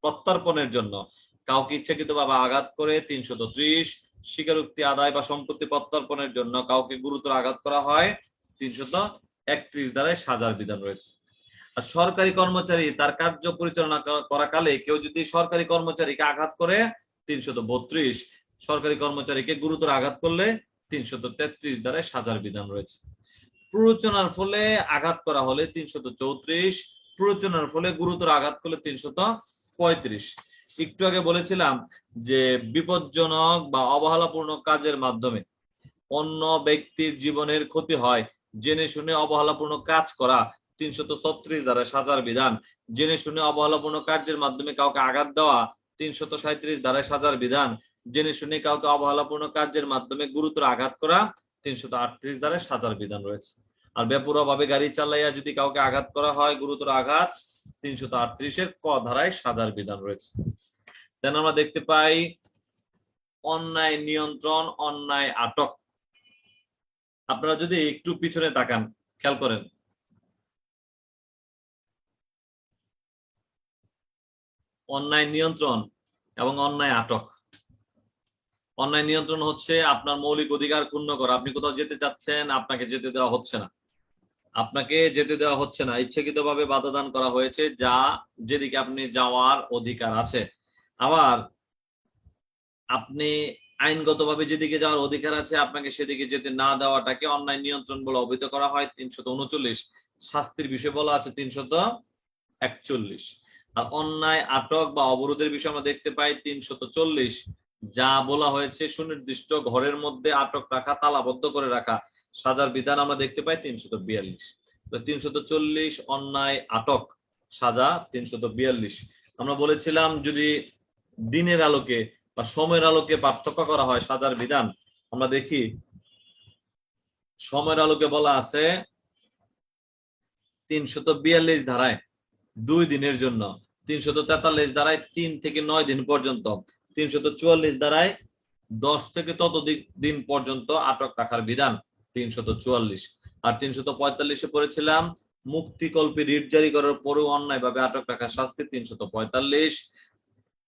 প্রত্যর্পণের জন্য কাউকে ইচ্ছাকৃতভাবে আঘাত করে 330, স্বীকারোক্তি আদায় বা সম্পত্তি প্রত্যর্পণের জন্য কাউকে গুরুতর আঘাত করা হয় 331 দ্বারায় সাজার বিধান রয়েছে। আর সরকারি কর্মচারী তার কার্য পরিচালনা করাকালে কেউ যদি সরকারি কর্মচারীকে আঘাত করে 332, সরকারি কর্মচারীকে গুরুতর আঘাত করলে 333 দ্বারায় সাজার বিধান রয়েছে। প্ররোচনার ফলে আঘাত করা হলে 334, প্ররোচনার ফলে গুরুতর আঘাত করলে 335। একটু আগে বলেছিলাম যে বিপজ্জনক বা অবহেলাপূর্ণ কাজের মাধ্যমে অন্য ব্যক্তির জীবনের ক্ষতি হয়, জেনে শুনে অবহেলাপূর্ণ কাজ করা 336 দ্বারা সাজার বিধান। জেনে শুনে অবহেলাপূর্ণ কার্যের মাধ্যমে কাউকে আঘাত দেওয়া 337 দ্বারা সাজার বিধান। জেনে শুনে কাউকে অবহেলাপূর্ণ কার্যের মাধ্যমে গুরুতর আঘাত করা 338 দ্বারা সাজার বিধান রয়েছে। আর বেপরোয়া ভাবে গাড়ি চালাইয়া যদি কাউকে আঘাত করা হয় গুরুতর আঘাত 338 ক ধারায় সাজার বিধান রয়েছে। দেন আমরা দেখতে পাই অন্যায় নিয়ন্ত্রণ, অন্যায় আটক। আপনারা যদি একটু পিছনে তাকান, খেয়াল করেন, অন্যায় নিয়ন্ত্রণ এবং অন্যায় আটক। অন্যায় নিয়ন্ত্রণ হচ্ছে আপনার মৌলিক অধিকার ক্ষুণ্ণ করা। আপনি কোথাও যেতে চাচ্ছেন, আপনাকে যেতে দেওয়া হচ্ছে না, আপনাকে যেতে দেওয়া হচ্ছে না, ইচ্ছাকৃতভাবে বাধা দান করা হয়েছে, যা যেদিকে আপনি যাওয়ার অধিকার আছে। আবার আপনি আইনগতভাবে যেদিকে যাওয়ার অধিকার আছে, আপনাকে সেদিকে যেতে না দেওয়াটাকে অন্যায় নিয়ন্ত্রণ বলে অভিহিত করা হয় 339। শাস্তির বিষয় বলা আছে 341। আর অন্যায় আটক বা অবরোধের বিষয় আমরা দেখতে পাই 340, যা বলা হয়েছে সুনির্দিষ্ট ঘরের মধ্যে আটক রাখা, তালাবদ্ধ করে রাখা। সাজার বিধান আমরা দেখতে পাই 342। 340 অন্যায় আটক, সাজা 342। আমরা বলেছিলাম যদি দিনের আলোকে বা সময়ের আলোকে পার্থক্য করা হয় সাজার বিধান, আমরা দেখি সময়ের আলোকে বলা আছে 342 ধারায় 2 দিনের জন্য, 343 ধারায় 3 থেকে 9 দিন পর্যন্ত, 344 ধারায় 10 থেকে ততোধিক দিন পর্যন্ত আটক রাখার বিধান 344। আর 345-এ পড়েছিলাম মুক্তিকল্পে রিট জারি করার পরেও অন্যায়ভাবে আটক রাখার শাস্তি 345।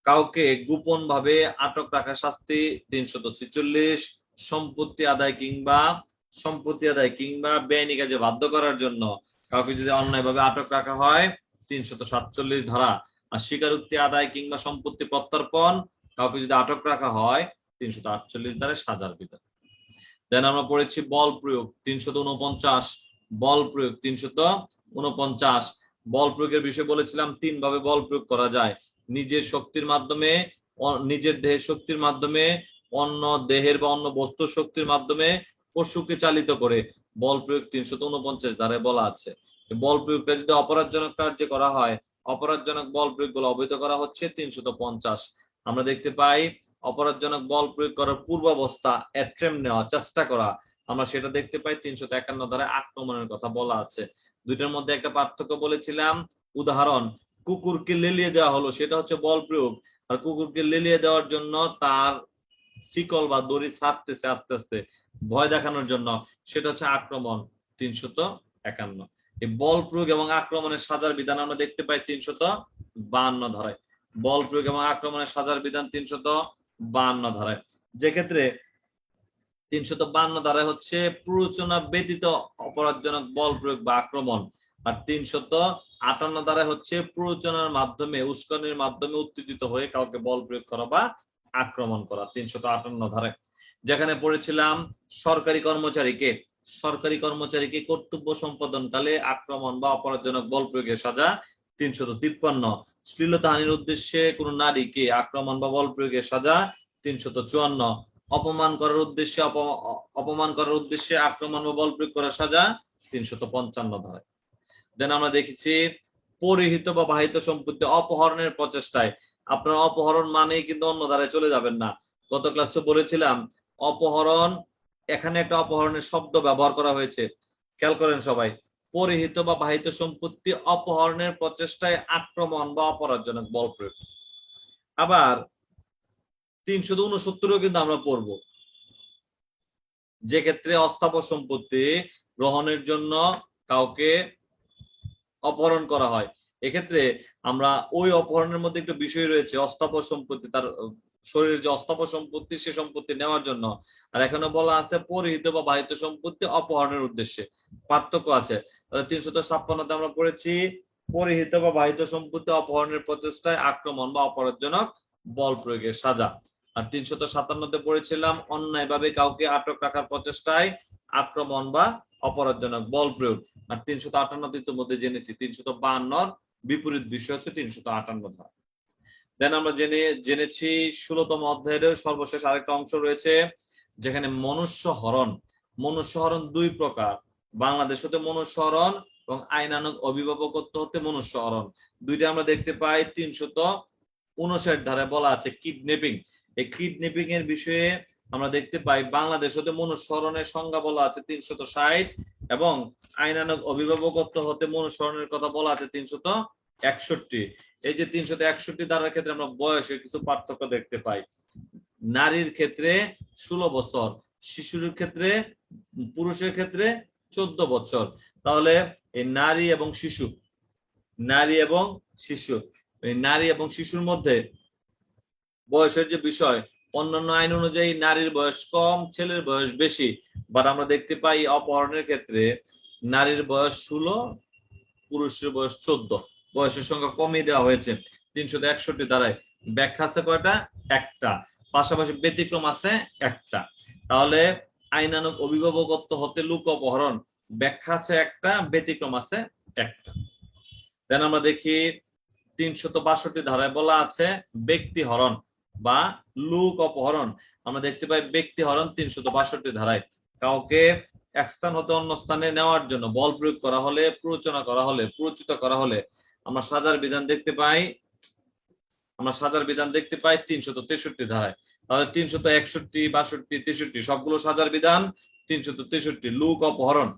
কাউকে গোপন ভাবে আটক রাখার শাস্তি 346। সম্পত্তি আদায় কিংবা বেআইনি কাজে বাধ্য করার জন্য কাউকে যদি অন্যায়ভাবে আটক রাখা হয় 347 ধারা। আর স্বীকারোক্তি আদায় কিংবা সম্পত্তি প্রত্যর্পণ কাউকে যদি আটক রাখা হয় 348 ধারায় সাজার বিধান। দেন আমরা পড়েছি বল প্রয়োগ 349। বল প্রয়োগ 349। বল প্রয়োগের বিষয়ে বলেছিলাম 3 ভাবে বল প্রয়োগ করা যায়: নিজের শক্তির মাধ্যমে, নিজের দেহের শক্তির মাধ্যমে, অন্য দেহের বা অন্য বস্তুর শক্তির মাধ্যমে, পশুকে চালিত করে। বল প্রয়োগ 349 ধারায় বলা আছে। বল প্রয়োগটা যদি অপরাধজনক কার্যে করা হয়, অপরাধজনক বল প্রয়োগ বলে অবহিত করা হচ্ছে 350। আমরা দেখতে পাই অপরাধজনক বল প্রয়োগ করার পূর্বাবস্থা, অ্যাট্রেম নেওয়া, চেষ্টা করা, আমরা সেটা দেখতে পাই 351 ধারায় আক্রমণের কথা বলা আছে। দুইটার মধ্যে একটা পার্থক্য বলেছিলাম। উদাহরণ, কুকুরকে লেলিয়ে দেওয়া হলো, সেটা হচ্ছে বল প্রয়োগ। আর কুকুরকে লেলিয়ে দেওয়ার জন্য তার শিকল বা দড়ি ছাড়তেছে আস্তে আস্তে ভয় দেখানোর জন্য, সেটা হচ্ছে আক্রমণ 351। এই বল প্রয়োগ এবং আক্রমণের সাজার বিধান আমরা দেখতে পাই 352 ধারায়। বল প্রয়োগ এবং আক্রমণের সাজার বিধান 352 ধারায়। যে ক্ষেত্রে 352 ধারায় হচ্ছে প্ররোচনা ব্যতীত অপরাধজনক বল প্রয়োগ বা আক্রমণ। আর 358 ধারায় হচ্ছে প্ররোচনার মাধ্যমে, উস্কানির মাধ্যমে উত্তেজিত হয়ে কাউকে বল প্রয়োগ করা বা আক্রমণ করা 358 ধারায়। যেখানে পড়েছিলাম সরকারি কর্মচারীকে কর্তব্য সম্পাদনকালে আক্রমণ বা অপরাধজনক বল প্রয়োগের সাজা 353। শ্লীলতাহানির উদ্দেশ্যে কোন নারীকে আক্রমণ বা বল প্রয়োগের সাজা 354। অপমান করার উদ্দেশ্যে আক্রমণ বা বল প্রয়োগ করার সাজা 355 ধারায়। দেন আমরা দেখেছি পরিহিত বা বাহিত সম্পত্তি অপহরণের প্রচেষ্টায়। আপনার অপহরণ মানেই কিন্তু অন্য ধারায় চলে যাবেন না। গত ক্লাসে বলেছিলাম অপহরণ, এখানে একটা অপহরণের শব্দ ব্যবহার করা হয়েছে, খেয়াল করেন সবাই। পরিহিত বা বাহিত সম্পত্তি অপহরণের প্রচেষ্টায় আক্রমণ বা অপরাধজনক বল প্রয়োগ। আবার 369 কিন্তু আমরা পড়ব, যে ক্ষেত্রে অস্থাবর সম্পত্তি গ্রহণের জন্য কাউকে অপহরণ করা হয়। এক্ষেত্রে আমরা ওই অপহরণের মধ্যে একটা বিষয় রয়েছে, অস্থাবর সম্পত্তি, তার শরীরের যে অস্থাবর সম্পত্তি, সে সম্পত্তি নেওয়ার জন্য। আর এখানে বলা আছে পরিহিত বা বাহিত সম্পত্তি অপহরণের উদ্দেশ্যে, পার্থক্য আছে। তাহলে 356-তে আমরা পড়েছি পরিহিত বা বাহিত সম্পত্তি অপহরণের প্রচেষ্টায় আক্রমণ বা অপরাধজনক বল প্রয়োগের সাজা। আর 357-তে পড়েছিলাম অন্যায়ভাবে কাউকে আটক রাখার প্রচেষ্টায় আক্রমণ বা অপরাধজনক বল প্রয়োগ। আর 358 মধ্যে জেনেছি 352 বিপরীত বিষয় হচ্ছে 358 ধারা। দেন আমরা জেনেছি 16তম অধ্যায়ের সর্বশেষ আরেকটা অংশ রয়েছে, যেখানে মনুষ্য হরণ 2 প্রকার। বাংলাদেশ হতে মনুষ্য হরণ এবং আইনানুগ অভিভাবকত্ব হতে মনুষ্য হরণ, দুইটা আমরা দেখতে পাই 359 ধারায় বলা আছে কিডন্যাপিং। এই কিডন্যাপিং এর বিষয়ে আমরা দেখতে পাই বাংলাদেশ হতে মনুষ্য হরণের সংজ্ঞা বলা আছে 360 এবং আইনানুগ অভিভাবকত্ব হতে মনুষ্য হরণের কথা বলা আছে 361। এই যে 361 ধারার ক্ষেত্রে আমরা বয়সের কিছু পার্থক্য দেখতে পাই। নারীর ক্ষেত্রে 16 বছর, শিশুর ক্ষেত্রে, পুরুষের ক্ষেত্রে 14 বছর। তাহলে এই নারী এবং শিশু, নারী এবং শিশু, এই নারী এবং শিশুর মধ্যে বয়সের যে বিষয়, অন্যান্য আইন অনুযায়ী নারীর বয়স কম, ছেলের বয়স বেশি, বাট আমরা দেখতে পাই অপহরণের ক্ষেত্রে নারীর বয়স 16, পুরুষের বয়স 14, বয়সের সংখ্যা কমিয়ে দেওয়া হয়েছে 361 ধারায়। ব্যাখ্যা আছে কয়টা? একটা। পাশাপাশি ব্যতিক্রম আছে একটা। তাহলে আইনানুগ অভিভাবকত্ব হতে লোক অপহরণ, ব্যাখ্যা আছে একটা, ব্যতিক্রম আছে একটা। দেন আমরা দেখি 362 ধারায় বলা আছে ব্যক্তি হরণ বা লোক অপহরণ। আমরা দেখতে পাই ব্যক্তি হরণ 362 ধারায়। কাউকে এক স্থান হতে অন্য স্থানে নেওয়ার জন্য বল প্রয়োগ করা হলে, প্ররোচনা করা হলে, প্ররোচিত করা হলে আমরা সাজার বিধান দেখতে পাই, 363 ধারায়। তাহলে 361, 62, 63 সবগুলো সাজার বিধান 363। লোক অপহরণ,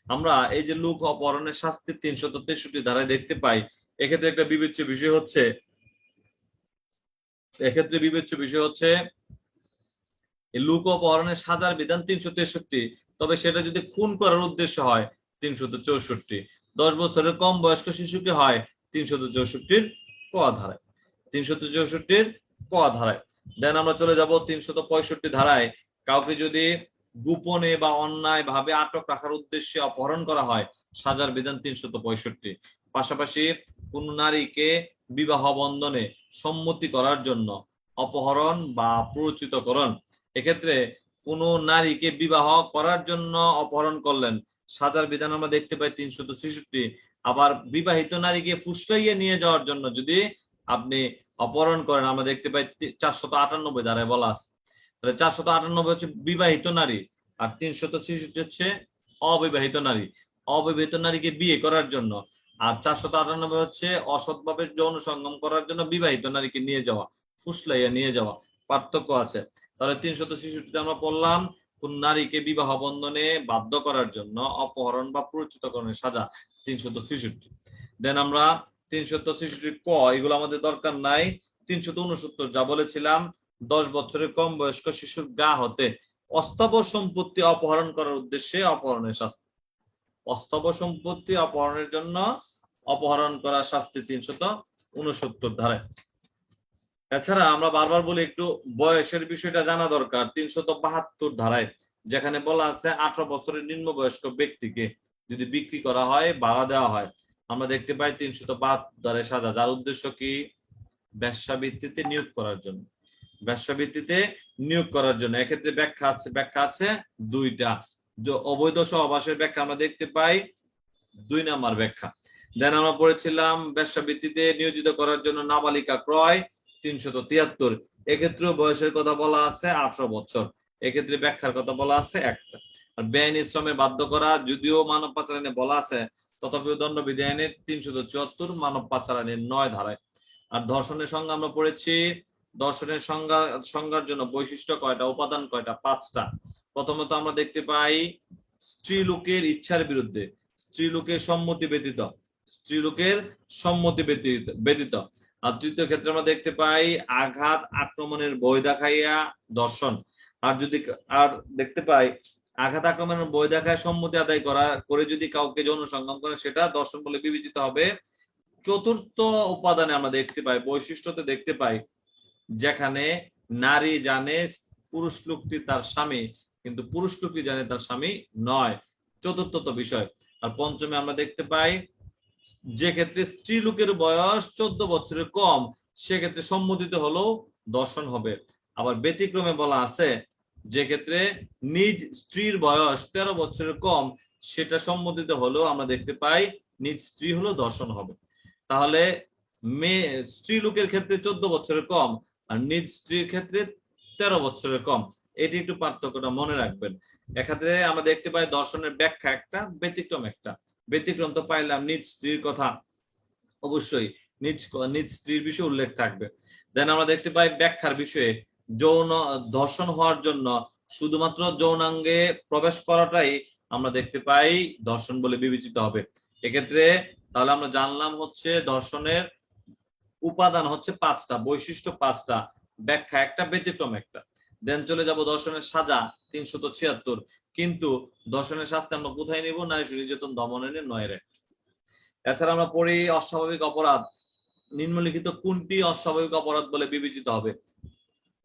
আমরা এই যে লোক অপহরণের শাস্তি 363 ধারায় দেখতে পাই। এক্ষেত্রে একটা বিবেচ্য বিষয় হচ্ছে, লোক অপহরণের সাজার বিধান 363, তবে সেটা যদি খুন করার উদ্দেশ্য হয় 364। 10 বছরের কম বয়স্ক শিশুকে হয় 364 ক ধারায়, 364 ক ধারায়। দেন আমরা চলে যাব 365 ধারায়। কাউকে যদি গোপনে বা অন্যায় ভাবে আটক রাখার উদ্দেশ্যে অপহরণ করা হয়, সাজার বিধান 365। পাশাপাশি কোন নারীকে বিবাহ বন্ধনে সম্মতি করার জন্য অপহরণ বা প্ররোচিতকরণ, এক্ষেত্রে কোন নারীকে বিবাহ করার জন্য অপহরণ করলেন, সাজার বিধান আমরা দেখতে পাই 366। আবার বিবাহিত নারীকে ফুসলাইয়ে নিয়ে যাওয়ার জন্য যদি আপনি অপহরণ করেন, আমরা দেখতে পাই 498 ধারায় বলা আছে। তাহলে 498 হচ্ছে বিবাহিত নারী, আর 366 হচ্ছে অবিবাহিত নারী, অবিবাহিত নারীকে বিয়ে করার জন্য। আর 498 হচ্ছে অসৎভাবে যৌন সঙ্গম করার জন্য বিবাহিত নারীকে নিয়ে যাওয়া, ফুসলাইয়া নিয়ে যাওয়া, পার্থক্য আছে। তাহলে 366 আমরা পড়লাম কোন নারীকে বিবাহ বন্ধনে বাধ্য করার জন্য অপহরণ বা প্ররোচিতকরণের সাজা 366। দেন আমরা 366 ক, এগুলো আমাদের দরকার নাই। 369 যা বলেছিলাম, 10 বছরের কম বয়স্ক শিশুর গা হতে অস্থাবর সম্পত্তি অপহরণ করার উদ্দেশ্যে অপহরণের শাস্তি, অস্থাবর সম্পত্তি অপহরণের জন্য অপহরণ করার শাস্তি 369 ধারায়। এছাড়া আমরা বারবার বলি একটু বয়সের বিষয়টা জানা দরকার। 372 ধারায় যেখানে বলা আছে 18 বছরের নিম্ন বয়স্ক ব্যক্তিকে যদি বিক্রি করা হয়, ভাড়া দেওয়া হয়, আমরা দেখতে পাই 372 ধারায় সাজা, যার উদ্দেশ্য কি? ব্যবসাবৃত্তিতে নিয়োগ করার জন্য, ব্যবসাবৃত্তিতে নিয়োগ করার জন্য। এক্ষেত্রে ব্যাখ্যা আছে দুইটা। অবৈধ সহবাসের ব্যাখ্যা আমরা দেখতে পাই 2 নম্বর ব্যাখ্যা। দেন আমরা পড়েছিলাম ব্যবসাবৃত্তিতে নিয়োজিত করার জন্য নাবালিকা ক্রয় 373, এক্ষেত্রে বয়সের কথা বলা আছে 18 বছর, এক্ষেত্রে ব্যাখ্যার কথা বলা আছে একটা। আর বেআইনি শ্রমে বাধ্য করা, যদিও মানব পাচার আইনে বলা আছে, তথাপিও দণ্ডবিধি আইনের 374, মানব পাচার আইনের 9 ধারায়। আর ধর্ষণের সংজ্ঞা আমরা পড়েছি, ধর্ষণের সংজ্ঞার জন্য বৈশিষ্ট্য কয়টা, উপাদান কয়টা? 5টা। প্রথমত আমরা দেখতে পাই স্ত্রীলোকের ইচ্ছার বিরুদ্ধে, স্ত্রীলোকের সম্মতি ব্যতীত, স্ত্রীলোকের সম্মতি ব্যতীত। আর তৃতীয় ক্ষেত্রে আমরা দেখতে পাই আঘাত আক্রমণের ভয় দেখাইয়া ধর্ষণ। আর দেখতে পাই আঘাত আক্রমণের ভয় দেখায় সম্মতি আদায় করে যদি কাউকে যৌন সঙ্গম করে, সেটা ধর্ষণ বলে বিবেচিত হবে। চতুর্থ উপাদানে আমরা দেখতে পাই, বৈশিষ্ট্যতে দেখতে পাই, যেখানে নারী জানে পুরুষ লোকটি তার স্বামী, কিন্তু পুরুষ লোকটি জানে তার স্বামী নয়, চতুর্থ বিষয়। আর পঞ্চমে আমরা দেখতে পাই যে ক্ষেত্রে স্ত্রী লোকের বয়স 14 বছরের কম, সেক্ষেত্রে সম্মতিত হলেও ধর্ষণ হবে। আবার ব্যতিক্রমে বলা আছে যে ক্ষেত্রে নিজ স্ত্রীর বয়স 13 বছরের কম, সেটা সম্মতিত হলেও আমরা দেখতে পাই নিজ স্ত্রী হলেও ধর্ষণ হবে। তাহলে স্ত্রী লোকের ক্ষেত্রে 14 বছরের কম, আর নিজ স্ত্রীর ক্ষেত্রে 13 বছরের কম, এটি একটু পার্থক্যটা মনে রাখবেন। এক্ষেত্রে আমরা দেখতে পাই ধর্ষণের ব্যাখ্যা একটা, ব্যতিক্রম একটা। ব্যতিক্রম তো পাইলাম, নিজ স্ত্রীর কথা অবশ্যই নিজ স্ত্রীর বিষয়ে উল্লেখ থাকবে। দেন আমরা দেখতে পাই ব্যাখ্যার বিষয়ে, যৌন ধর্ষণ হওয়ার জন্য শুধুমাত্র যৌনাঙ্গে প্রবেশ করাটাই আমরা দেখতে পাই ধর্ষণ বলে বিবেচিত হবে। এক্ষেত্রে তাহলে আমরা জানলাম হচ্ছে ধর্ষণের উপাদান হচ্ছে 5টা, বৈশিষ্ট্য 5টা, ব্যাখ্যা একটা, ব্যতিক্রম একটা। দেন চলে যাব ধর্ষণের সাজা 376, কিন্তু ধর্ষণের শাস্তি আমরা কোথায় নিব? নারী শিশু নির্যাতন দমন আইনের 9 এক। এছাড়া আমরা পড়ি অস্বাভাবিক অপরাধ। নিম্নলিখিত কোনটি অস্বাভাবিক অপরাধ বলে বিবেচিত হবে?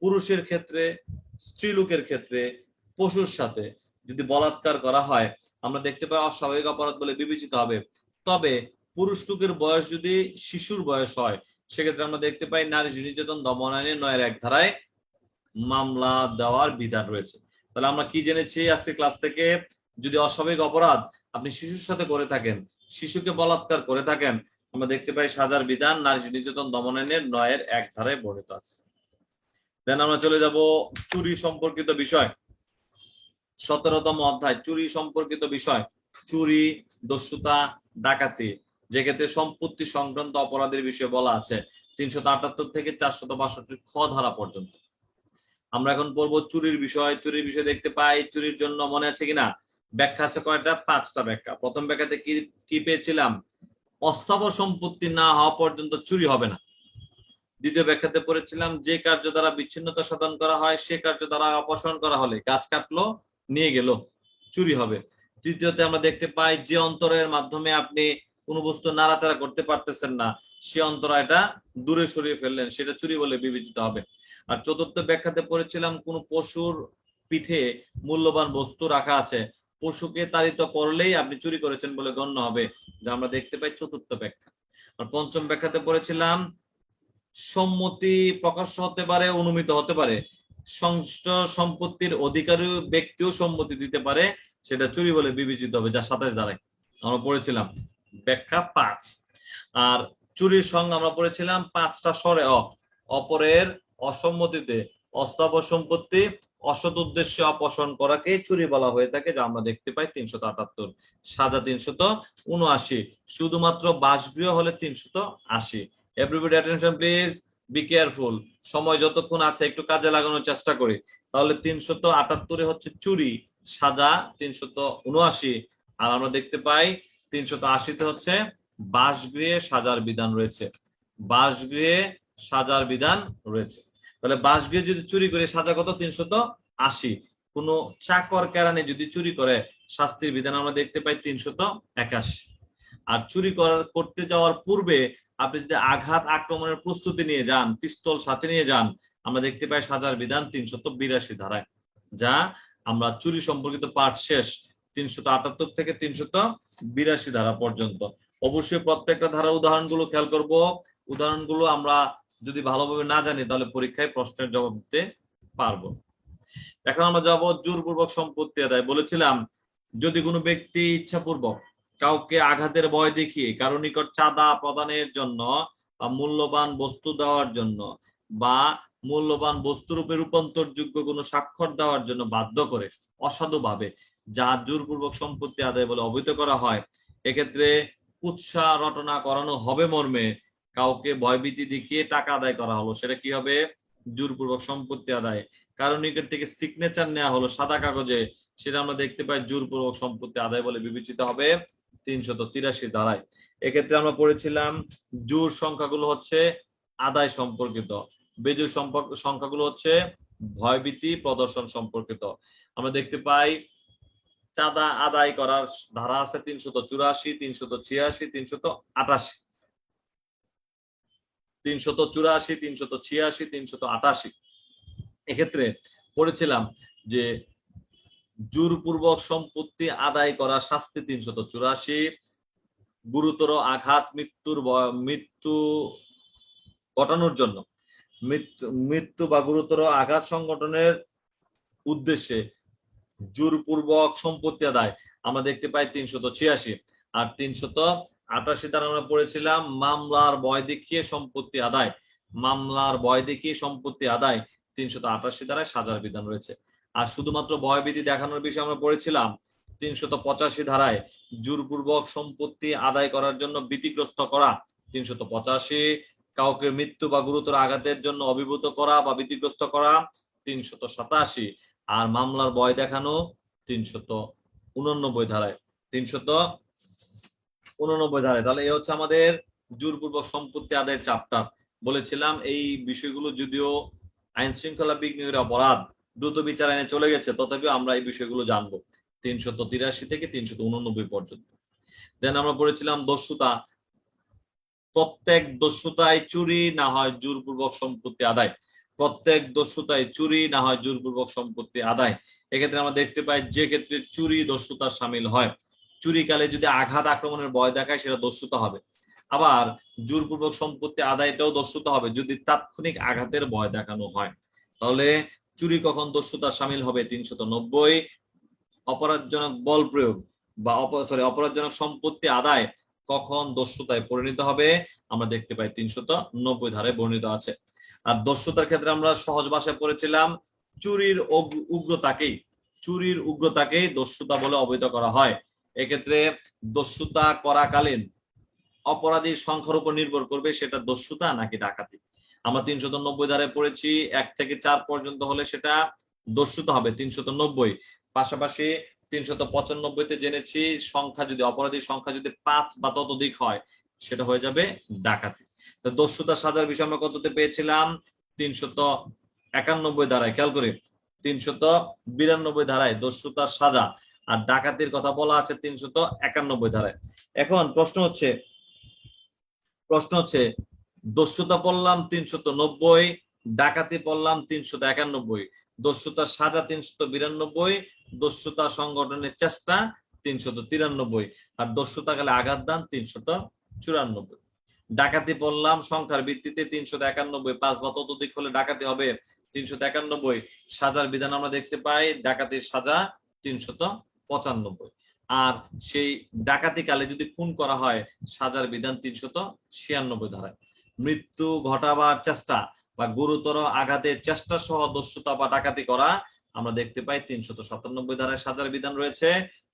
পুরুষের ক্ষেত্রে, স্ত্রীলোকের ক্ষেত্রে, পশুর সাথে যদি বলাৎকার করা হয় আমরা দেখতে পাই অস্বাভাবিক অপরাধ বলে বিবেচিত হবে। তবে পুরুষ লোকের বয়স যদি শিশুর বয়স হয় সেক্ষেত্রে আমরা দেখতে পাই নারী শিশু নির্যাতন দমন আইনের 9 এক ধারায় মামলা দেওয়ার বিধান রয়েছে। তাহলে আমরা কি জেনেছি আজকে ক্লাস থেকে? যদি অস্বাভাবিক অপরাধ আপনি শিশুর সাথে করে থাকেন, শিশুকে বলাৎকার করে থাকেন, আমরা দেখতে পাই সাজার বিধান নারী শিশু নির্যাতন দমন আইনের 9 এক ধারায় বর্ণিত আছে। দেন আমরা চলে যাব চুরি সম্পর্কিত বিষয়, 17তম অধ্যায় চুরি সম্পর্কিত বিষয়। চুরি, দস্যুতা, ডাকাতি, যেক্ষেত্রে সম্পত্তি সংক্রান্ত অপরাধের বিষয়ে বলা আছে 378 থেকে 462 খ ধারা পর্যন্ত। আমরা এখন পড়বো চুরির বিষয়। চুরির বিষয় দেখতে পাই চুরির জন্য মনে আছে কিনা ব্যাখ্যা আছে কয়টা? 5টা ব্যাখ্যা। প্রথম ব্যাখ্যাতে কি পেয়েছিলাম? অস্থাবর সম্পত্তি না হওয়া পর্যন্ত চুরি হবে না। দ্বিতীয় ব্যাখ্যাতে পড়েছিলাম যে কার্য দ্বারা বিচ্ছিন্নতা সাধন করা হয় সে কার্য দ্বারা অপসারণ করা হলে, গাছ কাটলো নিয়ে গেল, চুরি হবে। তৃতীয়তে আমরা দেখতে পাই যে অন্তরের মাধ্যমে আপনি কোনো বস্তু নাড়াচাড়া করতে পারতেছেন না সে অন্তরায়টা দূরে সরিয়ে ফেললেন, সেটা চুরি বলে বিবেচিত হবে। আর চতুর্থ ব্যাখ্যাতে পড়েছিলাম কোন পশুর পিঠে মূল্যবান বস্তু রাখা আছে, পশুকে তাড়িত করলেই আপনি চুরি করেছেন বলে গণ্য হবে, যা আমরা দেখতে পাই চতুর্থ ব্যাখ্যা। আর পঞ্চম ব্যাখ্যাতে পড়েছিলাম সম্মতি প্রকাশ্য হতে পারে, অনুমিত হতে পারে, সংশ্লিষ্ট সম্পত্তির অধিকারী ব্যক্তিও সম্মতি দিতে পারে, সেটা চুরি বলে বিবেচিত হবে, যা 27 ধারায় আমরা পড়েছিলাম ব্যাখ্যা 5। আর চুরির সঙ্গে আমরা পড়েছিলাম 5টা স্বরে অপরের অসম্মতিতে অস্থাবর সম্পত্তি অসৎ উদ্দেশ্যে অপসারণ করাকে চুরি বলা হয়ে থাকে, যা আমরা দেখতে পাই 378, সাজা 379, শুধুমাত্র বাসগৃহ হলে 380। Everybody attention please, be careful. সময় যতক্ষণ আছে একটু কাজে লাগানোর চেষ্টা করি। তাহলে 378 হচ্ছে চুরি, সাজা 379, আর আমরা দেখতে পাই 380 হচ্ছে বাসগৃহে সাজার বিধান রয়েছে। বাসগৃহে সাজার বিধান রয়েছে। তাহলে বাসগৃহে যদি চুরি করে সাজা কত? 380। কোন চাকর কেরানি যদি চুরি করে শাস্তির বিধান আমরা দেখতে পাই 381। আর চুরি করতে যাওয়ার পূর্বে আপনি যদি আঘাত আক্রমণের প্রস্তুতি নিয়ে যান, পিস্তল সাথে নিয়ে যান, আমরা দেখতে পাই সাজার বিধান 382 ধারায়, যা আমরা চুরি সম্পর্কিত পাঠ শেষ 378 থেকে 382 ধারা পর্যন্ত। অবশ্যই প্রত্যেকটা ধারার উদাহরণগুলো খেয়াল করব। উদাহরণগুলো আমরা যদি ভালোভাবে না জানি তাহলে পরীক্ষায় প্রশ্নের জবাব দিতে পারবো। এখন আমরা যাব জোরপূর্বক সম্পত্তি আদায়। বলেছিলাম যদি কোনো ব্যক্তি ইচ্ছাপূর্বক কাউকে আঘাতের ভয় দেখিয়ে কারো নিকট চাঁদা প্রদানের জন্য বা মূল্যবান বস্তু দেওয়ার জন্য বা মূল্যবান বস্তুরূপে রূপান্তরযোগ্য কোনো স্বাক্ষর দেওয়ার জন্য বাধ্য করে অসাধুভাবে যা জোরপূর্বক সম্পত্তি আদায় বলে অবহিত করা হয়, এক্ষেত্রে কুৎসা রটনা করানো হবে মর্মে কাউকে ভয়ভীতি দেখিয়ে টাকা আদায় করা হলো, সেটা কি হবে? জোরপূর্বক সম্পত্তি আদায়। কারণ নিকট থেকে সিগনেচার নেওয়া হলো সাদা কাগজে, সেটা আমরা দেখতে পাই জোরপূর্বক সম্পত্তি আদায় বলে বিবেচিত হবে 383 ধারায়। এক্ষেত্রে আমরা পড়েছিলাম জোর সংখ্যাগুলো হচ্ছে আদায় সম্পর্কিত, বেজোর সংখ্যাগুলো হচ্ছে ভয়ভীতি প্রদর্শন সম্পর্কিত। আমরা দেখতে পাই চাঁদা আদায় করার ধারা আছে 384, 386, 388, 384, 386, 388। এক্ষেত্রে পড়েছিলাম যে জোরপূর্বক সম্পত্তি আদায় করা শাস্তি 384, গুরুতর আঘাত মৃত্যু ঘটানোর জন্য মৃত্যু বা গুরুতর আঘাত সংঘটনের উদ্দেশ্যে জোরপূর্বক সম্পত্তি আদায় আমরা দেখতে পাই 386। আর 388 দ্বারা আমরা পড়েছিলাম মামলার ভয় দেখিয়ে সম্পত্তি আদায়। মামলার ভয় দেখিয়ে সম্পত্তি আদায় 388 দ্বারায় সাজার বিধান রয়েছে। আর শুধুমাত্র ভয়ভীতি দেখানোর বিষয়ে আমরা পড়েছিলাম 385 ধারায় জোরপূর্বক সম্পত্তি আদায় করার জন্য ভীতিগ্রস্ত করা 385, কাউকে মৃত্যু বা গুরুতর আঘাতের জন্য অভিভূত করা বা ভীতিগ্রস্ত করা 387, আর মামলার ভয় দেখানো 389 ধারায় 389 ধারায়। তাহলে এই হচ্ছে আমাদের জোরপূর্বক সম্পত্তি আদায়ের চ্যাপ্টার। বলেছিলাম এই বিষয়গুলো যদিও আইন শৃঙ্খলা বিঘ্নের অপরাধ দ্রুত বিচার আইনে চলে গেছে, তথাপিও আমরা এই বিষয়গুলো জানবো 383 থেকে 389 পর্যন্ত। দেন আমরা পড়েছিলাম দস্যুতা। প্রত্যেক দস্যুতায় চুরি না হয় জোরপূর্বক সম্পত্তি আদায়। প্রত্যেক দস্যুতায় চুরি না হয় জোরপূর্বক সম্পত্তি আদায়। এক্ষেত্রে আমরা দেখতে পাই যে ক্ষেত্রে চুরি দস্যুতা সামিল হয়, চুরিকালে যদি আঘাত আক্রমণের ভয় দেখায় সেটা দস্যুতা হবে। আবার জোরপূর্বক সম্পত্তি আদায়টাও দস্যুতা হবে যদি তাৎক্ষণিক আঘাতের ভয় দেখানো হয়। তাহলে চুরি কখন দস্যুতা সামিল হবে? 390। অপরাধজনক বল প্রয়োগ বা অপরাধজনক সম্পত্তি আদায় কখন দস্যুতায় পরিণত হবে? আমরা দেখতে পাই 390 ধারায় বর্ণিত আছে। আর দস্যুতার ক্ষেত্রে আমরা সহজ ভাষায় পড়েছিলাম চুরির উগ্রতাকেই দস্যুতা বলে অভিহিত করা হয়। এক্ষেত্রে দস্যুতা করাকালীন অপরাধীর সংখ্যার উপর নির্ভর করবে সেটা দস্যুতা নাকি ডাকাতি। আমরা 390 ধারায় পড়েছি 1 থেকে 4 পর্যন্ত হলে সেটা দস্যুতা হবে 390। পাশাপাশি 395-তে জেনেছি সংখ্যা যদি অপরাধীর সংখ্যা যদি 5 বা ততোধিক হয় সেটা হয়ে যাবে ডাকাতি। তো দস্যুতা সাজার বিষয় আমরা কততে পেয়েছিলাম? 391 ধারায়। খেয়াল করি 392 ধারায় দস্যুতার সাজা, আর ডাকাতির কথা বলা আছে 391 ধারায়। এখন প্রশ্ন হচ্ছে দস্যুতা পড়লাম 390, ডাকাতি পড়লাম 391, দস্যুতার সাজা 392, দস্যুতা সংগঠনের চেষ্টা 393, আর দস্যুতাকালে আঘাত দান 394। ডাকাতি পড়লাম সংখ্যার ভিত্তিতে 391, 5 বা ততোধিক হলে ডাকাতি হবে 391। সাজার বিধান আমরা দেখতে পাই ডাকাতির সাজা 395। আর সেই ডাকাতি কালে যদি খুন করা হয় সাজার বিধান 396 ধারায়। মৃত্যু ঘটাবার চেষ্টা বা গুরুতর আঘাতের চেষ্টা সহ দস্যুতা বা ডাকাতি করা আমরা দেখতে পাই 397 ধারায় সাজার বিধান রয়েছে।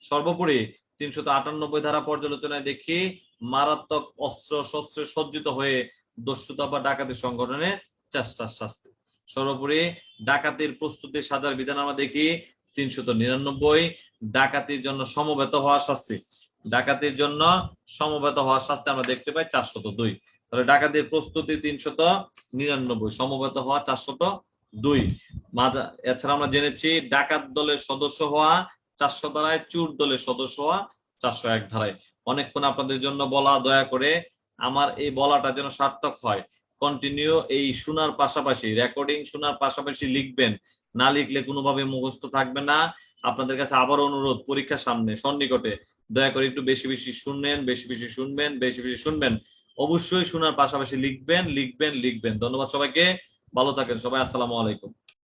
সর্বোপরি 398 ধারা পর্যালোচনায় দেখি মারাত্মক অস্ত্র শস্ত্রে সজ্জিত হয়ে দস্যুতা বা ডাকাতি সংগঠনের চেষ্টার শাস্তি। সর্বোপরি ডাকাতির প্রস্তুতির সাজার বিধান আমরা দেখি 399। ডাকাতির জন্য সমবেত হওয়ার শাস্তি, ডাকাতির জন্য সমবেত হওয়ার শাস্তি আমরা দেখতে পাই 402। তাহলে ডাকাতির প্রস্তুতি 399, সমবেত হওয়া 402। এছাড়া আমরা জেনেছি ডাকাত দলের সদস্য হওয়া 400 ধারায়, চোর দলের সদস্য হওয়া 401 ধারায়। অনেকক্ষণ আপনাদের জন্য বলা, দয়া করে আমার এই বলাটা যেন সার্থক হয় কন্টিনিউ এই শোনার পাশাপাশি রেকর্ডিং শোনার পাশাপাশি লিখবেন, না লিখলে কোনোভাবে মুখস্থ থাকবে না। আপনাদের কাছে আবার অনুরোধ, পরীক্ষার সামনে সন্নিকটে দয়া করে একটু বেশি বেশি শুনবেন, বেশি বেশি শুনবেন। অবশ্যই শোনার পাশাপাশি লিখবেন। ধন্যবাদ সবাইকে, ভালো থাকেন সবাই, আসসালামু আলাইকুম।